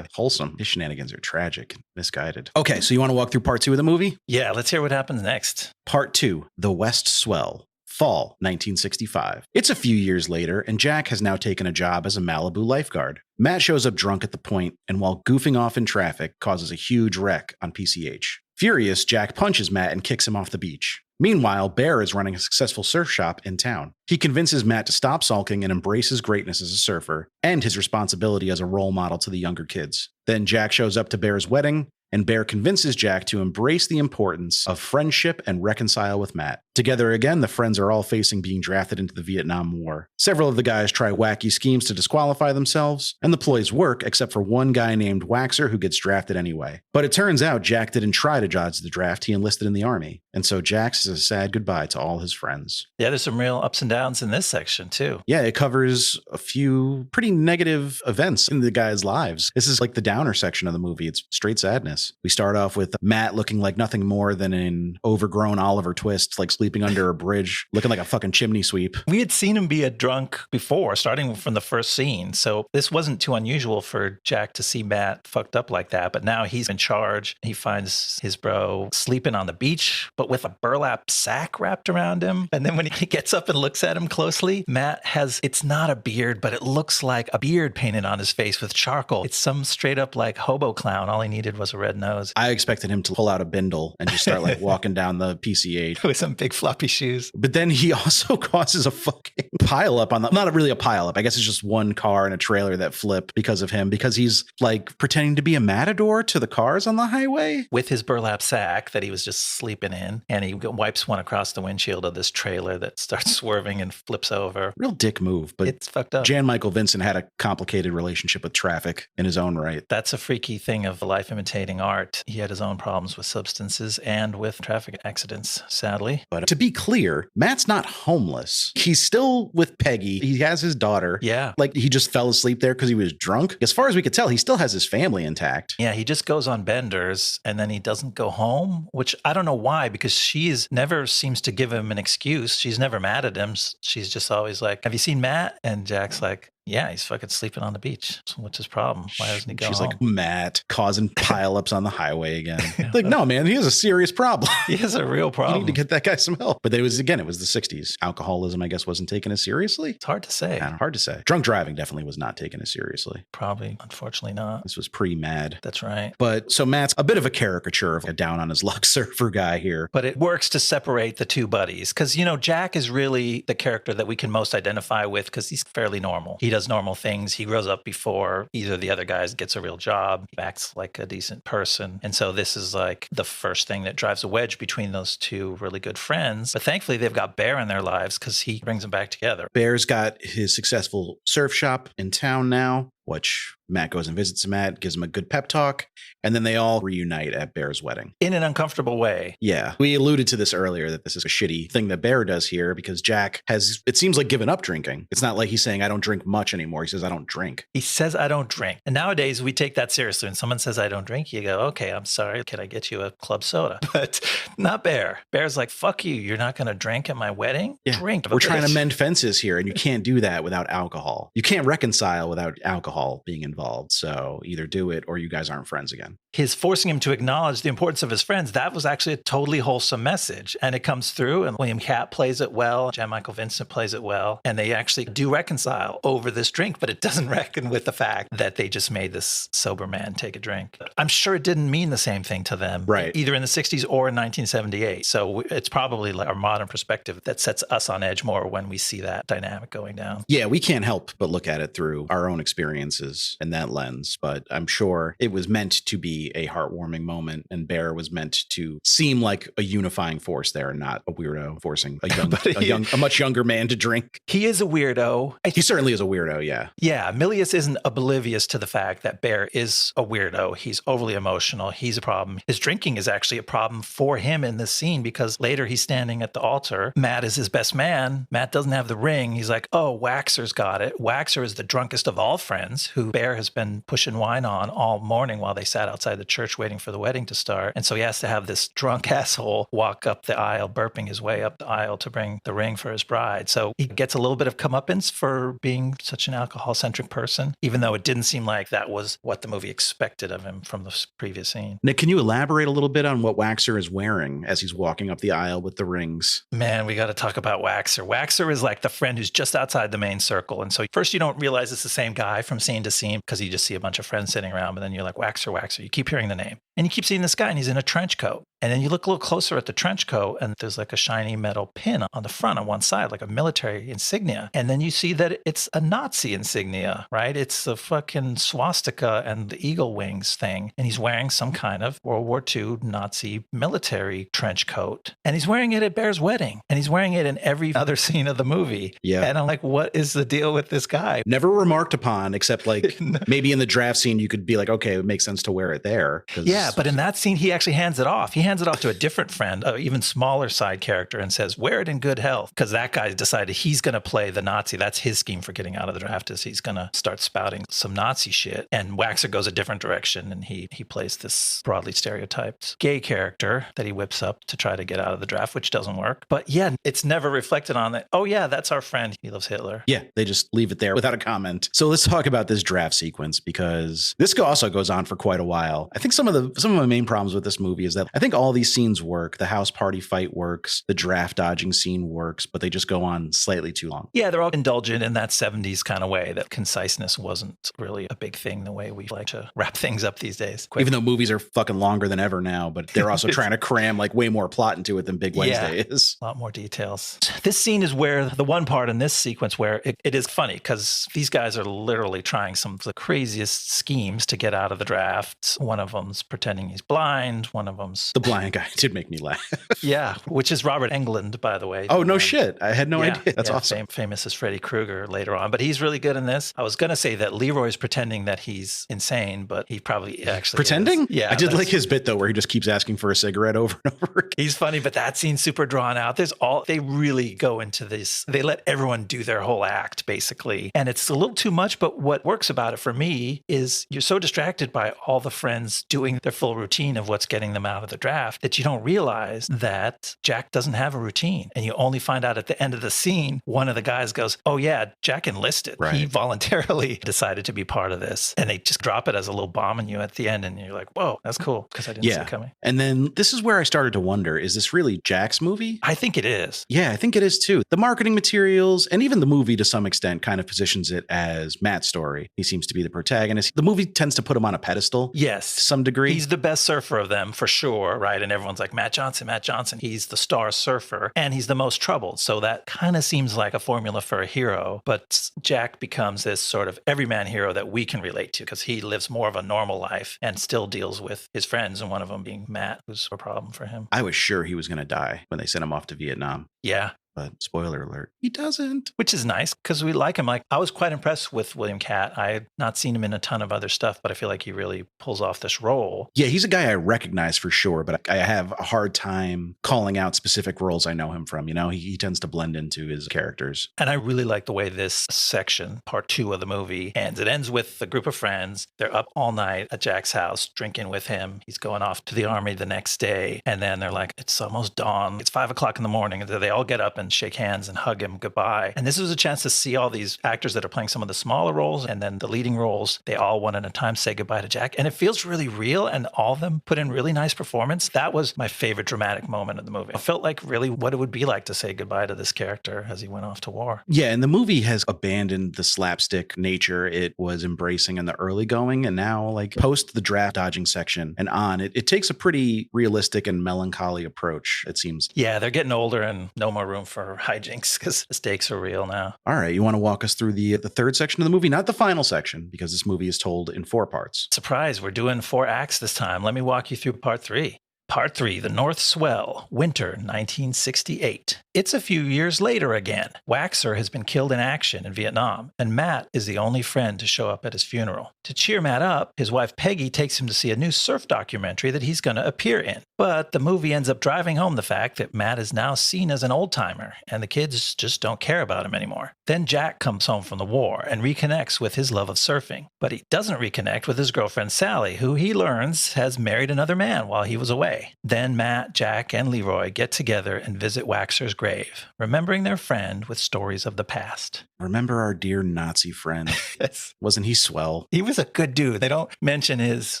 wholesome. His shenanigans are tragic and misguided. Okay, so you want to walk through part 2 of the movie? Yeah, let's hear what happens next. Part 2, The West Swell. Fall 1965. It's a few years later, and Jack has now taken a job as a Malibu lifeguard. Matt shows up drunk at the point, and while goofing off in traffic, causes a huge wreck on PCH. Furious, Jack punches Matt and kicks him off the beach. Meanwhile, Bear is running a successful surf shop in town. He convinces Matt to stop sulking and embrace his greatness as a surfer, and his responsibility as a role model to the younger kids. Then Jack shows up to Bear's wedding, and Bear convinces Jack to embrace the importance of friendship and reconcile with Matt. Together again, the friends are all facing being drafted into the Vietnam War. Several of the guys try wacky schemes to disqualify themselves, and the ploys work except for one guy named Waxer who gets drafted anyway. But it turns out Jack didn't try to dodge the draft, he enlisted in the army. And so Jack says a sad goodbye to all his friends. Yeah, there's some real ups and downs in this section too. Yeah, it covers a few pretty negative events in the guys' lives. This is like the downer section of the movie. It's straight sadness. We start off with Matt looking like nothing more than an overgrown Oliver Twist, like sleeping under a bridge, looking like a fucking chimney sweep. We had seen him be a drunk before, starting from the first scene. So this wasn't too unusual for Jack to see Matt fucked up like that. But now he's in charge. He finds his bro sleeping on the beach, but with a burlap sack wrapped around him. And then when he gets up and looks at him closely, Matt has, it's not a beard, but it looks like a beard painted on his face with charcoal. It's some straight up like hobo clown. All he needed was a red nose. I expected him to pull out a bindle and just start like walking down the PCH. With some big floppy shoes. But then he also causes a fucking pile up on the, not really a pile up. I guess it's just one car and a trailer that flip because of him, because he's like pretending to be a matador to the cars on the highway. With his burlap sack that he was just sleeping in. And he wipes one across the windshield of this trailer that starts swerving and flips over. Real dick move, but it's fucked up. Jan Michael Vincent had a complicated relationship with traffic in his own right. That's a freaky thing of life imitating art. He had his own problems with substances and with traffic accidents, sadly. But to be clear, Matt's not homeless. He's still with Peggy. He has his daughter. Yeah. Like he just fell asleep there because he was drunk. As far as we could tell, he still has his family intact. Yeah, he just goes on benders and then he doesn't go home, which I don't know why, because she's never seems to give him an excuse. She's never mad at him. She's just always like, have you seen Matt? And Jack's like, yeah, he's fucking sleeping on the beach. So what's his problem? Why doesn't he go She's home? like, Matt, causing pileups on the highway again. Like, no, man, he has a serious problem. He has a real problem. You need to get that guy some help. But it was the 60s. Alcoholism, I guess, wasn't taken as seriously. It's hard to say. Yeah, hard to say. Drunk driving definitely was not taken as seriously. Probably, unfortunately not. This was pre-mad. That's right. But so Matt's a bit of a caricature of a down on his luck surfer guy here. But it works to separate the two buddies. Because, you know, Jack is really the character that we can most identify with because he's fairly normal. He does normal things. He grows up before either the other guys gets a real job. He acts like a decent person. And so this is like the first thing that drives a wedge between those two really good friends. But thankfully, they've got Bear in their lives because he brings them back together. Bear's got his successful surf shop in town now, which Matt goes and visits Matt, gives him a good pep talk, and then they all reunite at Bear's wedding. In an uncomfortable way. Yeah. We alluded to this earlier, that this is a shitty thing that Bear does here because Jack has, it seems like, given up drinking. It's not like he's saying, I don't drink much anymore. He says, I don't drink. He says, I don't drink. And nowadays, we take that seriously. When someone says, I don't drink, you go, okay, I'm sorry. Can I get you a club soda? But not Bear. Bear's like, fuck you. You're not going to drink at my wedding? Yeah. Drink. We're trying to mend fences here, and you can't do that without alcohol. You can't reconcile without alcohol being involved. So either do it or you guys aren't friends again. His forcing him to acknowledge the importance of his friends, that was actually a totally wholesome message. And it comes through, and William Katt plays it well. Jan Michael Vincent plays it well. And they actually do reconcile over this drink, but it doesn't reckon with the fact that they just made this sober man take a drink. I'm sure it didn't mean the same thing to them, right? Either in the 60s or in 1978. So it's probably like our modern perspective that sets us on edge more when we see that dynamic going down. Yeah, we can't help but look at it through our own experiences in that lens, but I'm sure it was meant to be a heartwarming moment, and Bear was meant to seem like a unifying force there, and not a weirdo forcing a much younger man to drink. He is a weirdo. He certainly is a weirdo, yeah. Yeah, Millius isn't oblivious to the fact that Bear is a weirdo. He's overly emotional. He's a problem. His drinking is actually a problem for him in this scene, because later he's standing at the altar. Matt is his best man. Matt doesn't have the ring. He's like, oh, Waxer's got it. Waxer is the drunkest of all friends, who Bear has been pushing wine on all morning while they sat outside the church waiting for the wedding to start. And so he has to have this drunk asshole walk up the aisle, burping his way up the aisle to bring the ring for his bride. So he gets a little bit of comeuppance for being such an alcohol-centric person, even though it didn't seem like that was what the movie expected of him from the previous scene. Nick, can you elaborate a little bit on what Waxer is wearing as he's walking up the aisle with the rings? Man, we got to talk about Waxer. Waxer is like the friend who's just outside the main circle. And so first you don't realize it's the same guy from scene to scene because you just see a bunch of friends sitting around, but then you're like, Waxer, Waxer. You keep hearing the name. And you keep seeing this guy, and he's in a trench coat. And then you look a little closer at the trench coat, and there's like a shiny metal pin on the front on one side, like a military insignia. And then you see that it's a Nazi insignia, right? It's the fucking swastika and the eagle wings thing. And he's wearing some kind of World War II Nazi military trench coat. And he's wearing it at Bear's wedding. And he's wearing it in every other scene of the movie. Yeah. And I'm like, what is the deal with this guy? Never remarked upon, except like maybe in the draft scene, you could be like, okay, it makes sense to wear it there. Yeah, but in that scene, he actually hands it off. He hands it off to a different friend, an even smaller side character, and says, wear it in good health. Because that guy decided he's going to play the Nazi. That's his scheme for getting out of the draft, is he's going to start spouting some Nazi shit. And Waxer goes a different direction, and he plays this broadly stereotyped gay character that he whips up to try to get out of the draft, which doesn't work. But yeah, it's never reflected on that. Oh yeah, that's our friend. He loves Hitler. Yeah, they just leave it there without a comment. So let's talk about this draft sequence, because this also goes on for quite a while. I think some of my main problems with this movie is that I think all these scenes work. The house party fight works, the draft dodging scene works, but they just go on slightly too long. Yeah, they're all indulgent in that 70s kind of way, that conciseness wasn't really a big thing the way we like to wrap things up these days. Even though movies are fucking longer than ever now, but they're also trying to cram like way more plot into it than Big Wednesday is. A lot more details. This scene is where the one part in this sequence where it is funny, because these guys are literally trying some of the craziest schemes to get out of the draft. One of them's pretending he's blind. One of them's... The blind guy did make me laugh. Yeah, which is Robert Englund, by the way. Oh, no shit. I had no idea. That's awesome. Famous as Freddy Krueger later on, but he's really good in this. I was going to say that Leroy's pretending that he's insane, but he probably actually pretending is. Yeah, I did like his bit though, where he just keeps asking for a cigarette over and over again. He's funny, but that scene's super drawn out. They really go into this. They let everyone do their whole act, basically. And it's a little too much, but what works about it for me is you're so distracted by all the friends doing their full routine of what's getting them out of the draft that you don't realize that Jack doesn't have a routine. And you only find out at the end of the scene, one of the guys goes, oh yeah, Jack enlisted. Right. He voluntarily decided to be part of this. And they just drop it as a little bomb on you at the end. And you're like, whoa, that's cool, because I didn't see it coming. And then this is where I started to wonder, is this really Jack's movie? I think it is. Yeah, I think it is too. The marketing materials and even the movie to some extent kind of positions it as Matt's story. He seems to be the protagonist. The movie tends to put him on a pedestal. Yes. To some degree. He's the best surfer of them for sure, right? And everyone's like, Matt Johnson, Matt Johnson. He's the star surfer and he's the most troubled. So that kind of seems like a formula for a hero. But Jack becomes this sort of everyman hero that we can relate to because he lives more of a normal life and still deals with his friends, and one of them being Matt, who's a problem for him. I was sure he was going to die when they sent him off to Vietnam. Yeah. But spoiler alert, he doesn't. Which is nice because we like him. Like, I was quite impressed with William Katt. I had not seen him in a ton of other stuff, but I feel like he really pulls off this role. Yeah, he's a guy I recognize for sure, but I have a hard time calling out specific roles I know him from. You know, he tends to blend into his characters. And I really like the way this section, part 2 of the movie, ends. It ends with a group of friends. They're up all night at Jack's house, drinking with him. He's going off to the army the next day. And then they're like, it's almost dawn. It's 5 o'clock in the morning. And they all get up and shake hands and hug him goodbye. And this was a chance to see all these actors that are playing some of the smaller roles and then the leading roles. They all one at a time say goodbye to Jack. And it feels really real. And all of them put in really nice performance. That was my favorite dramatic moment of the movie. I felt like really what it would be like to say goodbye to this character as he went off to war. Yeah, and the movie has abandoned the slapstick nature it was embracing in the early going. And now, like, post the draft dodging section and on, it takes a pretty realistic and melancholy approach, it seems. Yeah, they're getting older and no more room for for hijinks because the stakes are real now. All right. You want to walk us through the third section of the movie, not the final section, because this movie is told in 4 parts. Surprise, we're doing 4 acts this time. Let me walk you through part 3. Part 3, The North Swell, winter 1968. It's a few years later again. Waxer has been killed in action in Vietnam, and Matt is the only friend to show up at his funeral. To cheer Matt up, his wife Peggy takes him to see a new surf documentary that he's going to appear in. But the movie ends up driving home the fact that Matt is now seen as an old-timer, and the kids just don't care about him anymore. Then Jack comes home from the war and reconnects with his love of surfing. But he doesn't reconnect with his girlfriend Sally, who he learns has married another man while he was away. Then Matt, Jack, and Leroy get together and visit Waxer's grave, remembering their friend with stories of the past. Remember our dear Nazi friend. Yes. Wasn't he swell? He was a good dude. They don't mention his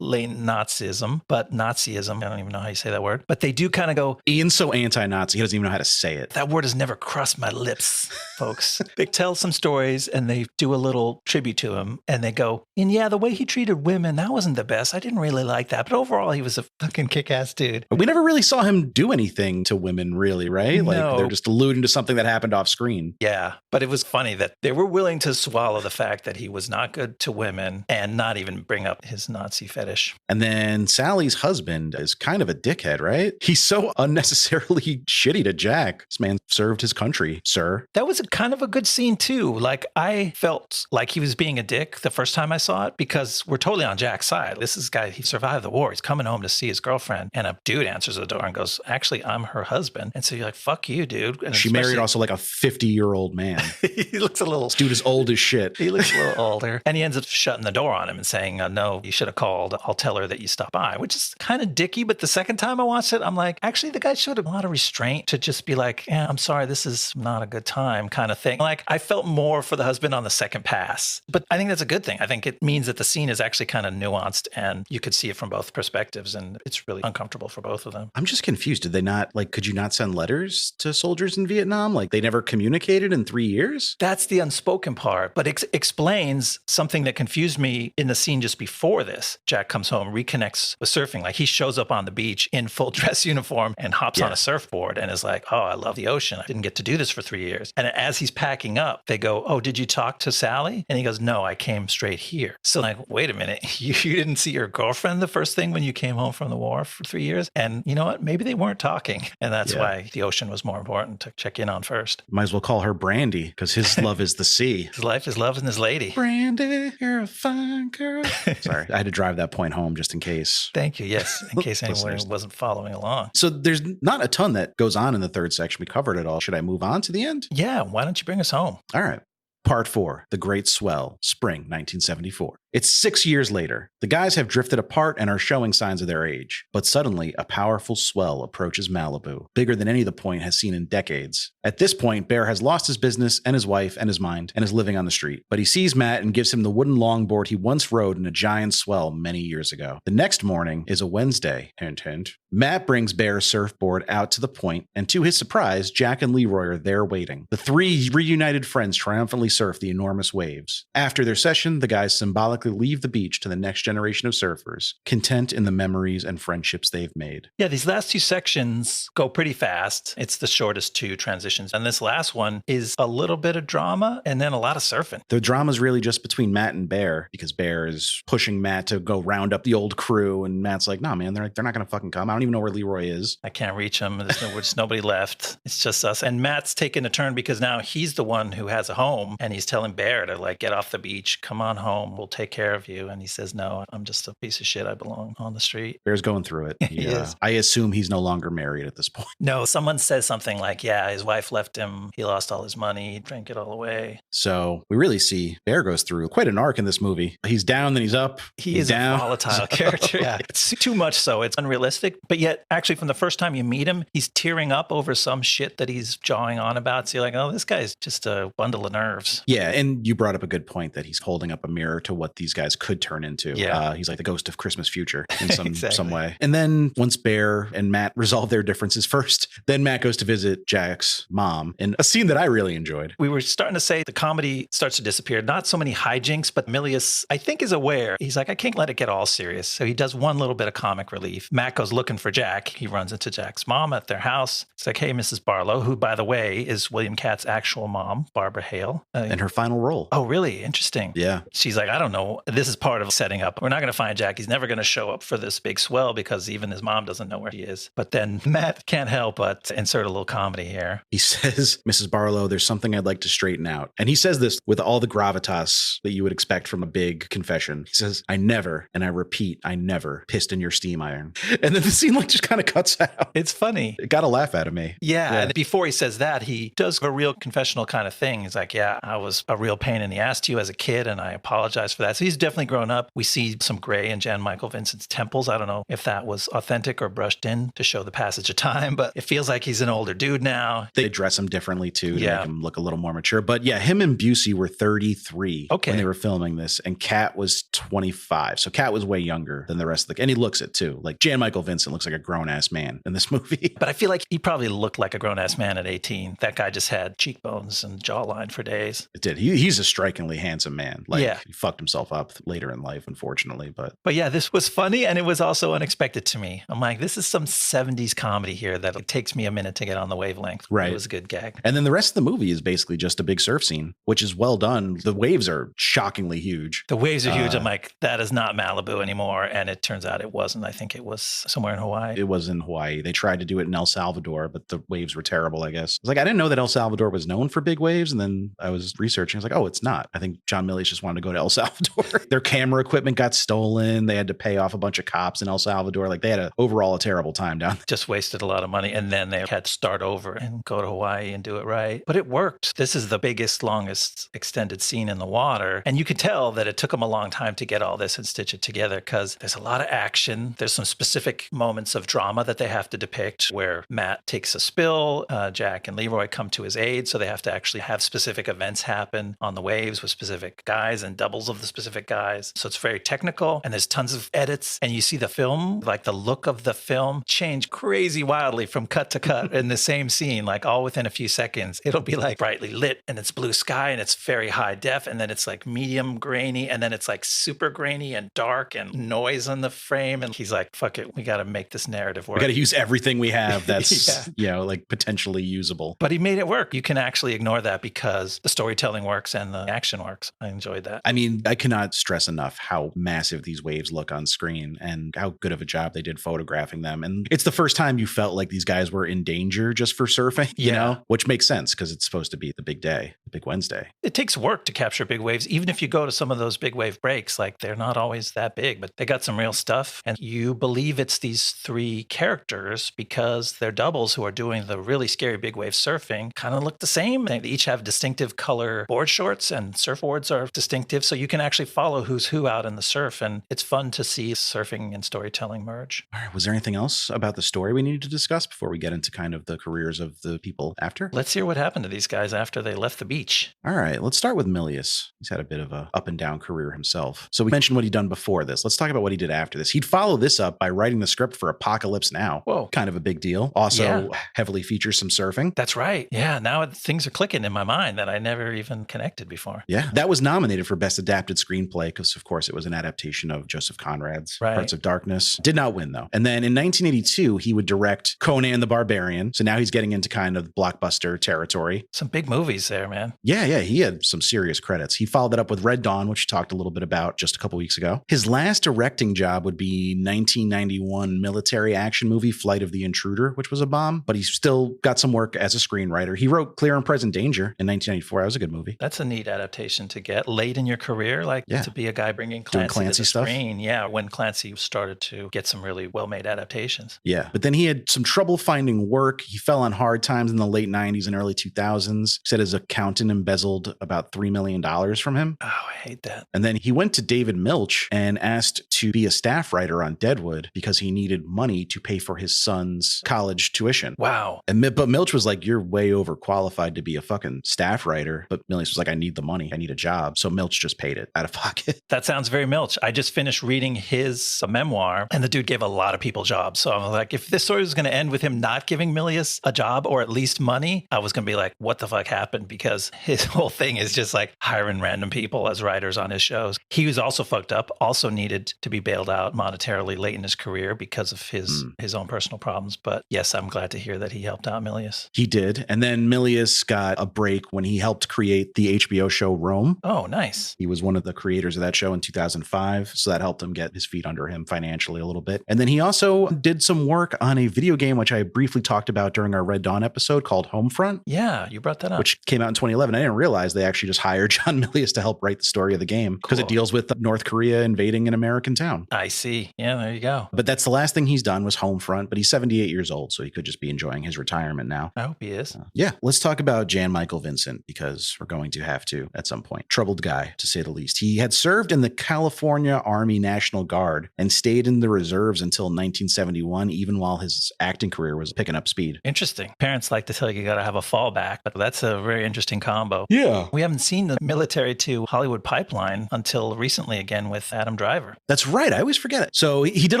late Nazism, but Nazism, I don't even know how you say that word, but they do kind of go, Ian's so anti-Nazi, he doesn't even know how to say it. that word has never crossed my lips, folks. They tell some stories and they do a little tribute to him and they go, and yeah, the way he treated women, that wasn't the best. I didn't really like that. But overall, he was a fucking kick-ass dude. But we never really saw him do anything to women, really, right? Like No. they're just alluding to something that happened off screen. Yeah, but it was funny that they were willing to swallow the fact that he was not good to women and not even bring up his Nazi fetish. And then Sally's husband is kind of a dickhead, right? He's so unnecessarily shitty to Jack. This man served his country, sir. That was kind of a good scene too. Like I felt like he was being a dick the first time I saw it because we're totally on Jack's side. This is a guy, he survived the war. He's coming home to see his girlfriend and a dude answers the door and goes, actually, I'm her husband. And so you're like, fuck you, dude. And She married also like a 50-year-old man. he looks a little... This dude is old as shit. He looks a little older. And he ends up shutting the door on him and saying, no, you should have called. I'll tell her that you stopped by, which is kind of dicky. But the second time I watched it, I'm like, actually, the guy showed a lot of restraint to just be like, yeah, I'm sorry, this is not a good time kind of thing. Like I felt more for the husband on the second pass. But I think that's a good thing. I think it means that the scene is actually kind of nuanced and you could see it from both perspectives. And it's really uncomfortable for both of them. I'm just confused. Did they not, like, could you not send letters to soldiers in Vietnam? Like they never communicated in 3 years? That's the unspoken part, but it explains something that confused me in the scene just before this. Jack comes home, reconnects with surfing. Like he shows up on the beach in full dress uniform and hops on a surfboard and is like, oh, I love the ocean. I didn't get to do this for 3 years. And as he's packing up, they go, oh, did you talk to Sally? And he goes, no, I came straight here. So like, wait a minute, you didn't see your girlfriend the first thing when you came home from the war for 3 years? And you know what? Maybe they weren't talking. And that's why the ocean was more important to check in on first. Might as well call her Brandy because his love is the sea. His life, his love, and his lady. Brandy, you're a fine girl. Sorry, I had to drive that point home just in case. Thank you. Yes, in case anyone Listeners. wasn't following along. So there's not a ton that goes on in the third section. We covered it all. Should I move on to the end? Yeah, why don't you bring us home? All right. Part 4, The Great Swell, Spring 1974. It's 6 years later. The guys have drifted apart and are showing signs of their age. But suddenly, a powerful swell approaches Malibu, bigger than any the Point has seen in decades. At this point, Bear has lost his business and his wife and his mind and is living on the street. But he sees Matt and gives him the wooden longboard he once rode in a giant swell many years ago. The next morning is a Wednesday. Hint, hint. Matt brings Bear's surfboard out to the Point, and to his surprise, Jack and Leroy are there waiting. The 3 reunited friends triumphantly surf the enormous waves. After their session, the guys symbolically leave the beach to the next generation of surfers, content in the memories and friendships they've made. Yeah, these last 2 sections go pretty fast. It's the shortest 2 transitions. And this last one is a little bit of drama and then a lot of surfing. The drama's really just between Matt and Bear because Bear is pushing Matt to go round up the old crew. And Matt's like, nah, man, they're not going to fucking come. I don't even know where Leroy is. I can't reach him. There's nobody left. It's just us. And Matt's taking a turn because now he's the one who has a home and he's telling Bear to like get off the beach, come on home, we'll take care of you. And he says, no, I'm just a piece of shit. I belong on the street. Bear's going through it. He is. I assume he's no longer married at this point. No, someone says something like, yeah, his wife left him. He lost all his money. He drank it all away. So we really see Bear goes through quite an arc in this movie. He's down, then he's up. He is down. a volatile character. Yeah, it's too much so. It's unrealistic. But yet, actually, from the first time you meet him, he's tearing up over some shit that he's jawing on about. So you're like, oh, this guy's just a bundle of nerves. Yeah, and you brought up a good point that he's holding up a mirror to what these guys could turn into. Yeah. He's like the ghost of Christmas future in some Exactly. way. And then once Bear and Matt resolve their differences first, then Matt goes to visit Jack's mom in a scene that I really enjoyed. We were starting to say the comedy starts to disappear. Not so many hijinks, but Millius, I think, is aware. He's like, I can't let it get all serious. So he does one little bit of comic relief. Matt goes looking for Jack. He runs into Jack's mom at their house. It's like, hey, Mrs. Barlow, who, by the way, is William Katt's actual mom, Barbara Hale. And her final role. Oh, really? Interesting. Yeah. She's like, I don't know. This is part of setting up. We're not going to find Jack. He's never going to show up for this big swell because even his mom doesn't know where he is. But then Matt can't help but insert a little comedy here. He says, Mrs. Barlow, there's something I'd like to straighten out. And he says this with all the gravitas that you would expect from a big confession. He says, I never, and I repeat, I never pissed in your steam iron. And then the scene like just kind of cuts out. It's funny. It got a laugh out of me. Yeah. And before he says that, he does a real confessional kind of thing. He's like, yeah, I was a real pain in the ass to you as a kid, and I apologize for that. So he's definitely grown up. We see some gray in Jan Michael Vincent's temples. I don't know if that was authentic or brushed in to show the passage of time, but it feels like he's an older dude now. They dress him differently too to make him look a little more mature. But yeah, him and Busey were 33 when they were filming this, and Katt was 25. So Katt was way younger than the rest of the, and he looks it too. Like Jan Michael Vincent looks like a grown ass man in this movie. But I feel like he probably looked like a grown ass man at 18. That guy just had cheekbones and jawline for days. It did. He's a strikingly handsome man. Like he fucked himself up later in life, unfortunately. But yeah, this was funny, and it was also unexpected to me. I'm like, this is some 70s comedy here that it takes me a minute to get on the wavelength. Right. It was a good gag. And then the rest of the movie is basically just a big surf scene, which is well done. The waves are shockingly huge. The waves are huge. I'm like, that is not Malibu anymore. And it turns out it wasn't. I think it was somewhere in Hawaii. It was in Hawaii. They tried to do it in El Salvador, but the waves were terrible, I guess. I was like, I didn't know that El Salvador was known for big waves. And then I was researching. I was like, oh, it's not. I think John Milius just wanted to go to El Salvador. Their camera equipment got stolen. They had to pay off a bunch of cops in El Salvador. Like they had overall a terrible time down there. Just wasted a lot of money. And then they had to start over and go to Hawaii and do it right. But it worked. This is the biggest, longest extended scene in the water. And you could tell that it took them a long time to get all this and stitch it together because there's a lot of action. There's some specific moments of drama that they have to depict where Matt takes a spill. Jack and Leroy come to his aid. So they have to actually have specific events happen on the waves with specific guys and doubles of the specific guys. So it's very technical and there's tons of edits. And you see the film, like the look of the film change crazy wildly from cut to cut in the same scene, like all within a few seconds. It'll be like brightly lit and it's blue sky and it's very high def. And then it's like medium grainy. And then it's like super grainy and dark and noise on the frame. And he's like, fuck it. We got to make this narrative work. We got to use everything we have that's, like potentially usable. But he made it work. You can actually ignore that because the storytelling works and the action works. I enjoyed that. I mean, I cannot stress enough how massive these waves look on screen and how good of a job they did photographing them. And it's the first time you felt like these guys were in danger just for surfing, you know, which makes sense because it's supposed to be the big day, the big Wednesday. It takes work to capture big waves. Even if you go to some of those big wave breaks, like they're not always that big, but they got some real stuff. And you believe it's these three characters because their doubles who are doing the really scary big wave surfing kind of look the same. They each have distinctive color board shorts and surfboards are distinctive. So you can actually follow who's who out in the surf. And it's fun to see surfing and storytelling merge. All right. Was there anything else about the story we needed to discuss before we get into kind of the careers of the people after? Let's hear what happened to these guys after they left the beach. All right. Let's start with Millius. He's had a bit of a up and down career himself. So we mentioned what he'd done before this. Let's talk about what he did after this. He'd follow this up by writing the script for Apocalypse Now. Whoa. Kind of a big deal. Also heavily features some surfing. That's right. Yeah. Now things are clicking in my mind that I never even connected before. Yeah. That was nominated for Best Adapted Screenplay because, of course, it was an adaptation of Joseph Conrad's Parts of Darkness. Did not win, though. And then in 1982, he would direct Conan the Barbarian. So now he's getting into kind of blockbuster territory. Some big movies there, man. Yeah. He had some serious credits. He followed that up with Red Dawn, which we talked a little bit about just a couple weeks ago. His last directing job would be 1991 military action movie Flight of the Intruder, which was a bomb, but he still got some work as a screenwriter. He wrote Clear and Present Danger in 1994. That was a good movie. That's a neat adaptation to get late in your career, like to be a guy bringing Clancy to the stuff. Screen. Yeah, when Clancy started to get some really well-made adaptations. Yeah, but then he had some trouble finding work. He fell on hard times in the late 90s and early 2000s. He said his accountant embezzled about $3 million from him. Oh, I hate that. And then he went to David Milch and asked to be a staff writer on Deadwood because he needed money to pay for his son's college tuition. Wow. But Milch was like, you're way overqualified to be a fucking staff writer. But Millius was like, I need the money. I need a job. So Milch just paid it out of pocket. That sounds very Milch. I just finished reading his memoir, and the dude gave a lot of people jobs. So I'm like, if this story was going to end with him not giving Millius a job or at least money, I was going to be like, what the fuck happened? Because his whole thing is just like hiring random people as writers on his shows. He was also fucked up, also needed to be bailed out monetarily late in his career because of his own personal problems. But yes, I'm glad to hear that he helped out Millius. He did. And then Millius got a break when he helped create the HBO show Rome. Oh, nice. He was one of the creators of that show in 2005. So that helped him get his feet under him financially a little bit. And then he also did some work on a video game, which I briefly talked about during our Red Dawn episode called Homefront. Yeah, you brought that up. Which came out in 2011. I didn't realize they actually just hired John Milius to help write the story of the game because it deals with North Korea invading an American town. I see. Yeah, there you go. But that's the last thing he's done was Homefront, but he's 78 years old, so he could just be enjoying his retirement now. I hope he is. Yeah, let's talk about Jan Michael Vincent because we're going to have to at some point. Troubled guy, to say the least. He had served in the California Army National Guard and stayed in the reserves until 1971, even while his acting career was picking up speed. Interesting. Parents like to tell you got to have a fallback, but that's a very interesting combo. Yeah. We haven't seen the military to Hollywood pipeline until recently again with Adam Driver. That's right. I always forget it. So he did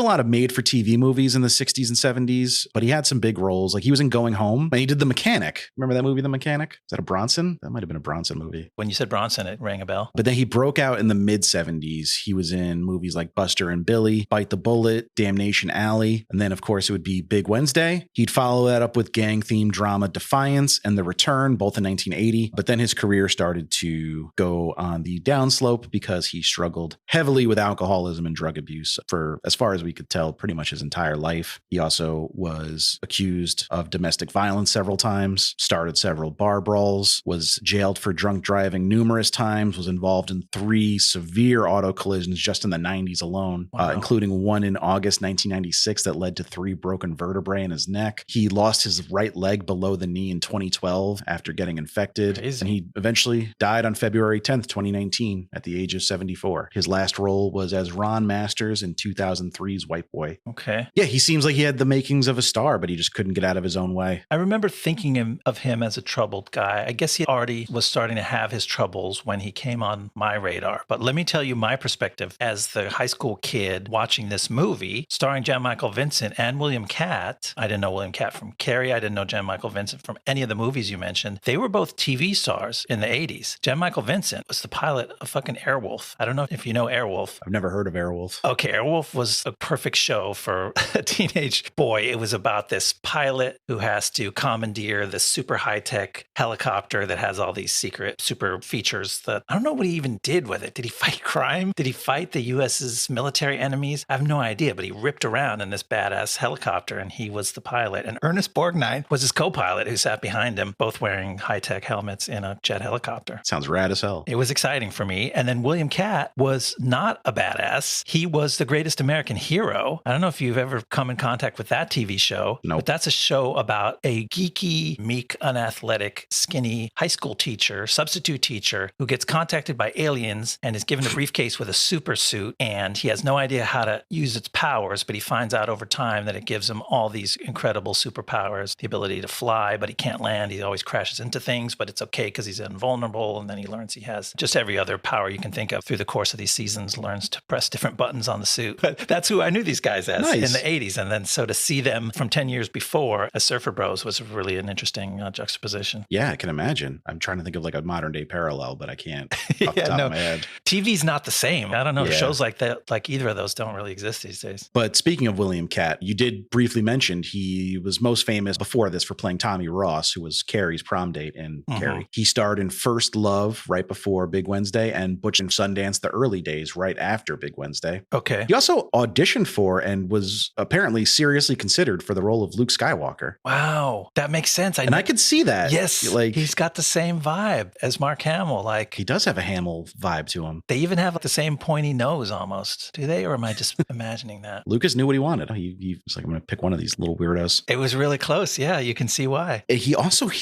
a lot of made-for-TV movies in the 60s and 70s, but he had some big roles. Like he was in Going Home, and he did The Mechanic. Remember that movie, The Mechanic? Is that a Bronson? That might have been a Bronson movie. When you said Bronson, it rang a bell. But then he broke out in the mid-70s. He was in movies like Buster and Billy, Bite the Bullet, Damnation Alley, and then, of course, it would be Big Wednesday. He'd follow that up with gang-themed drama Defiance and The Return, both in 1980. But then his career started to go on the downslope because he struggled heavily with alcoholism and drug abuse for, as far as we could tell, pretty much his entire life. He also was accused of domestic violence several times, started several bar brawls, was jailed for drunk driving numerous times, was involved in 3 severe auto collisions just in the 90s alone, including one in August 1996 that led to 3 broken vertebrae in his neck. He lost his right leg below the knee in 2012 after getting infected. Crazy. And he eventually died on February 10th, 2019 at the age of 74. His last role was as Ron Masters in 2003's White Boy. Okay. Yeah, he seems like he had the makings of a star, but he just couldn't get out of his own way. I remember thinking of him as a troubled guy. I guess he already was starting to have his troubles when he came on my radar. But let me tell you my perspective as the high school kid watching this movie starring Jan Michael Vincent and William Katt. I didn't know William Katt from Carrie. I didn't know Jan Michael Vincent from any of the movies you mentioned. They were both TV stars in the 80s. Jan Michael Vincent was the pilot of fucking Airwolf. I don't know if you know Airwolf. I've never heard of Airwolf. Okay, Airwolf was a perfect show for a teenage boy. It was about this pilot who has to commandeer this super high-tech helicopter that has all these secret super features that I don't know what he even did with it. Did he fight crime? Did he fight the US's military enemies? I have no idea, but he ripped around in this badass helicopter and he was the pilot. And Ernest Borgnine was his co-pilot who sat behind him, both wearing high-tech helmets in a jet helicopter. Sounds rad as hell. It was exciting for me. And then William Katt was not a badass. He was the greatest American hero. I don't know if you've ever come in contact with that TV show, Nope. but that's a show about a geeky, meek, unathletic, skinny high school teacher, substitute teacher, who gets contacted by aliens and is given a briefcase with a super suit. And he has no idea how to use its powers, but he finds out over time that it gives him all these incredible superpowers, the ability to fly, but he can't land. He always crashes into things, but it's okay because he's invulnerable. And then he learns he has just every other power you can think of through the course of these seasons, learns to press different buttons on the suit. But that's who I knew these guys as in the 80s. And then so to see them from 10 years before as Surfer Bros was really an interesting juxtaposition. Yeah, I can imagine. I'm trying to think of like a modern day parallel, but I can't off the top of my head. TV's not the same. I don't know. Yeah. Shows like that, like either of those don't really exist these days. But speaking of William Katt, you did briefly mention he was most famous before this for playing Tommy Ross, who was Carrie's prom date in Carrie. He starred in First Love right before Big Wednesday and Butch and Sundance the early days right after Big Wednesday. Okay. He also auditioned for and was apparently seriously considered for the role of Luke Skywalker. Wow. That makes sense. I could see that. Yes. Like he's got the same vibe as Mark Hamill. Like he does have a Hamill vibe to him. They even have the same pointy nose almost. Do they? Or am I just imagining that? Lucas knew what he wanted. He was like, I'm going to pick one of these little weirdos. It was really close. Yeah, you can see why. He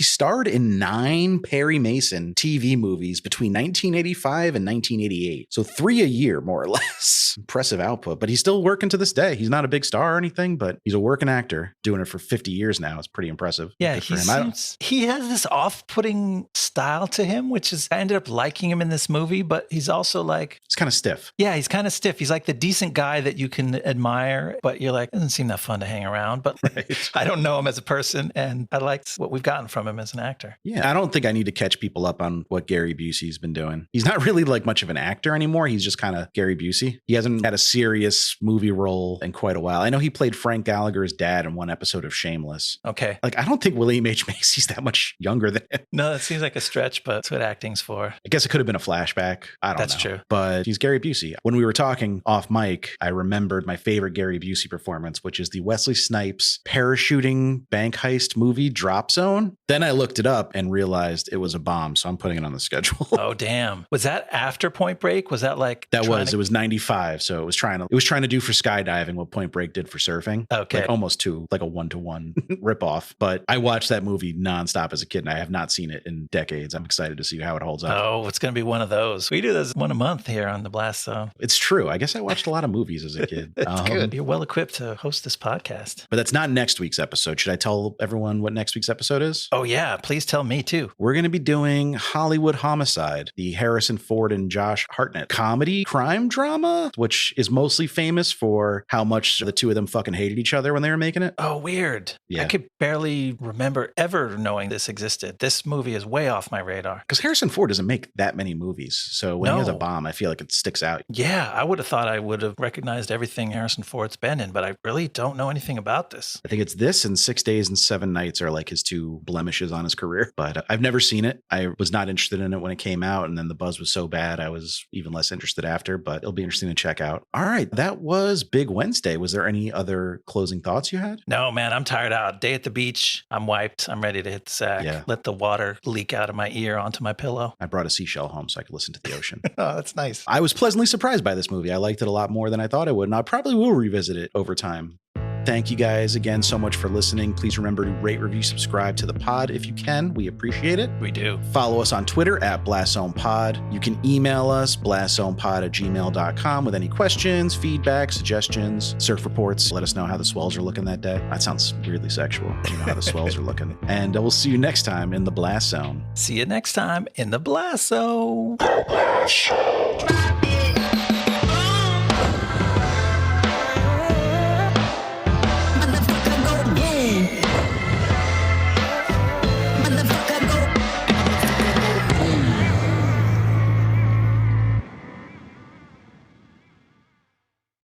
starred in 9 Perry Mason TV movies between 1985 and 1988. So 3 a year, more or less. Impressive output, but he's still working to this day. He's not a big star or anything, but he's a working actor doing it for 50 years now. It's pretty impressive. Yeah, Good for him. he has this off-putting style to him, which is, I ended up liking him in this movie, but he's also like... He's kind of stiff. Yeah, he's kind of stiff. He's like the decent guy that you can admire, but you're like, doesn't seem that fun to hang around. But right. I don't know him as a person, and I liked what we've gotten from him as an actor. Yeah, I don't think I need to catch people up on what Gary Busey's been doing. He's not really like much of an actor anymore. He's just kind of Gary Busey. He hasn't had a serious movie role in quite a while. I know he played Frank Gallagher's dad in one episode of Shameless. Okay. Like, I don't think William H. Macy's that much younger than him. No, that seems like a stretch, but that's what acting's for. I guess it could have been a flashback. I don't know. That's true. But he's Gary Busey. When we were talking off mic, I remembered my favorite Gary Busey performance, which is the Wesley Snipes parachuting bank heist movie Drop Zone. Then I looked it up and realized it was a bomb, so I'm putting it on the schedule. Oh, damn. Was that after Point Break? Was that like... It was 95, so it was trying to do for skydiving what Point Break did for surfing. Okay. Like almost like a 1-to-1 ripoff. But I watched that movie nonstop as a kid, and I have not seen it in decades. I'm excited to see how it holds up. Oh, it's going to be one of those. We do this one a month here on the Blast Zone. It's true. I guess I watched a lot of movies as a kid. That's good. You're well equipped to host this podcast. But that's not next week's episode. Should I tell everyone what next week's episode is? Oh, yeah. Please tell me, too. We're going to be doing Hollywood Homicide, the Harrison Ford and Josh Hartnett comedy crime drama, which is mostly famous for how much the two of them fucking hated each other when they were making it. Oh, weird. Yeah. I could barely remember ever knowing this existed. This movie is way off my radar. Because Harrison Ford doesn't make that many movies. So when he has a bomb, I feel like it sticks out. Yeah, I would have thought I would have recognized everything Harrison Ford's been in, but I really don't know anything about this. I think it's this and 6 Days and 7 Nights are like his two blemishes on his career. But I've never seen it. I was not interested in it when it came out, and then the buzz was so bad I was even less interested after, but it'll be interesting to check out. All right, that was Big Wednesday. Was there any other closing thoughts you had? No, man, I'm tired out. Day at the beach. I'm wiped. I'm ready to hit the sack. Yeah. Let the water leak out of my ear onto my pillow. I brought a seashell home so I could listen to the ocean. Oh, that's nice. I was pleasantly surprised by this movie. I liked it a lot more than I thought I would, and I probably will revisit it over time. Thank you guys again so much for listening. Please remember to rate, review, subscribe to the pod if you can. We appreciate it. We do. Follow us on Twitter at BlastZonePod. You can email us, blastzonepod@gmail.com with any questions, feedback, suggestions, surf reports. Let us know how the swells are looking that day. That sounds weirdly sexual. You know how the swells are looking. And we'll see you next time in the Blast Zone. See you next time in the Blast Zone. Blast.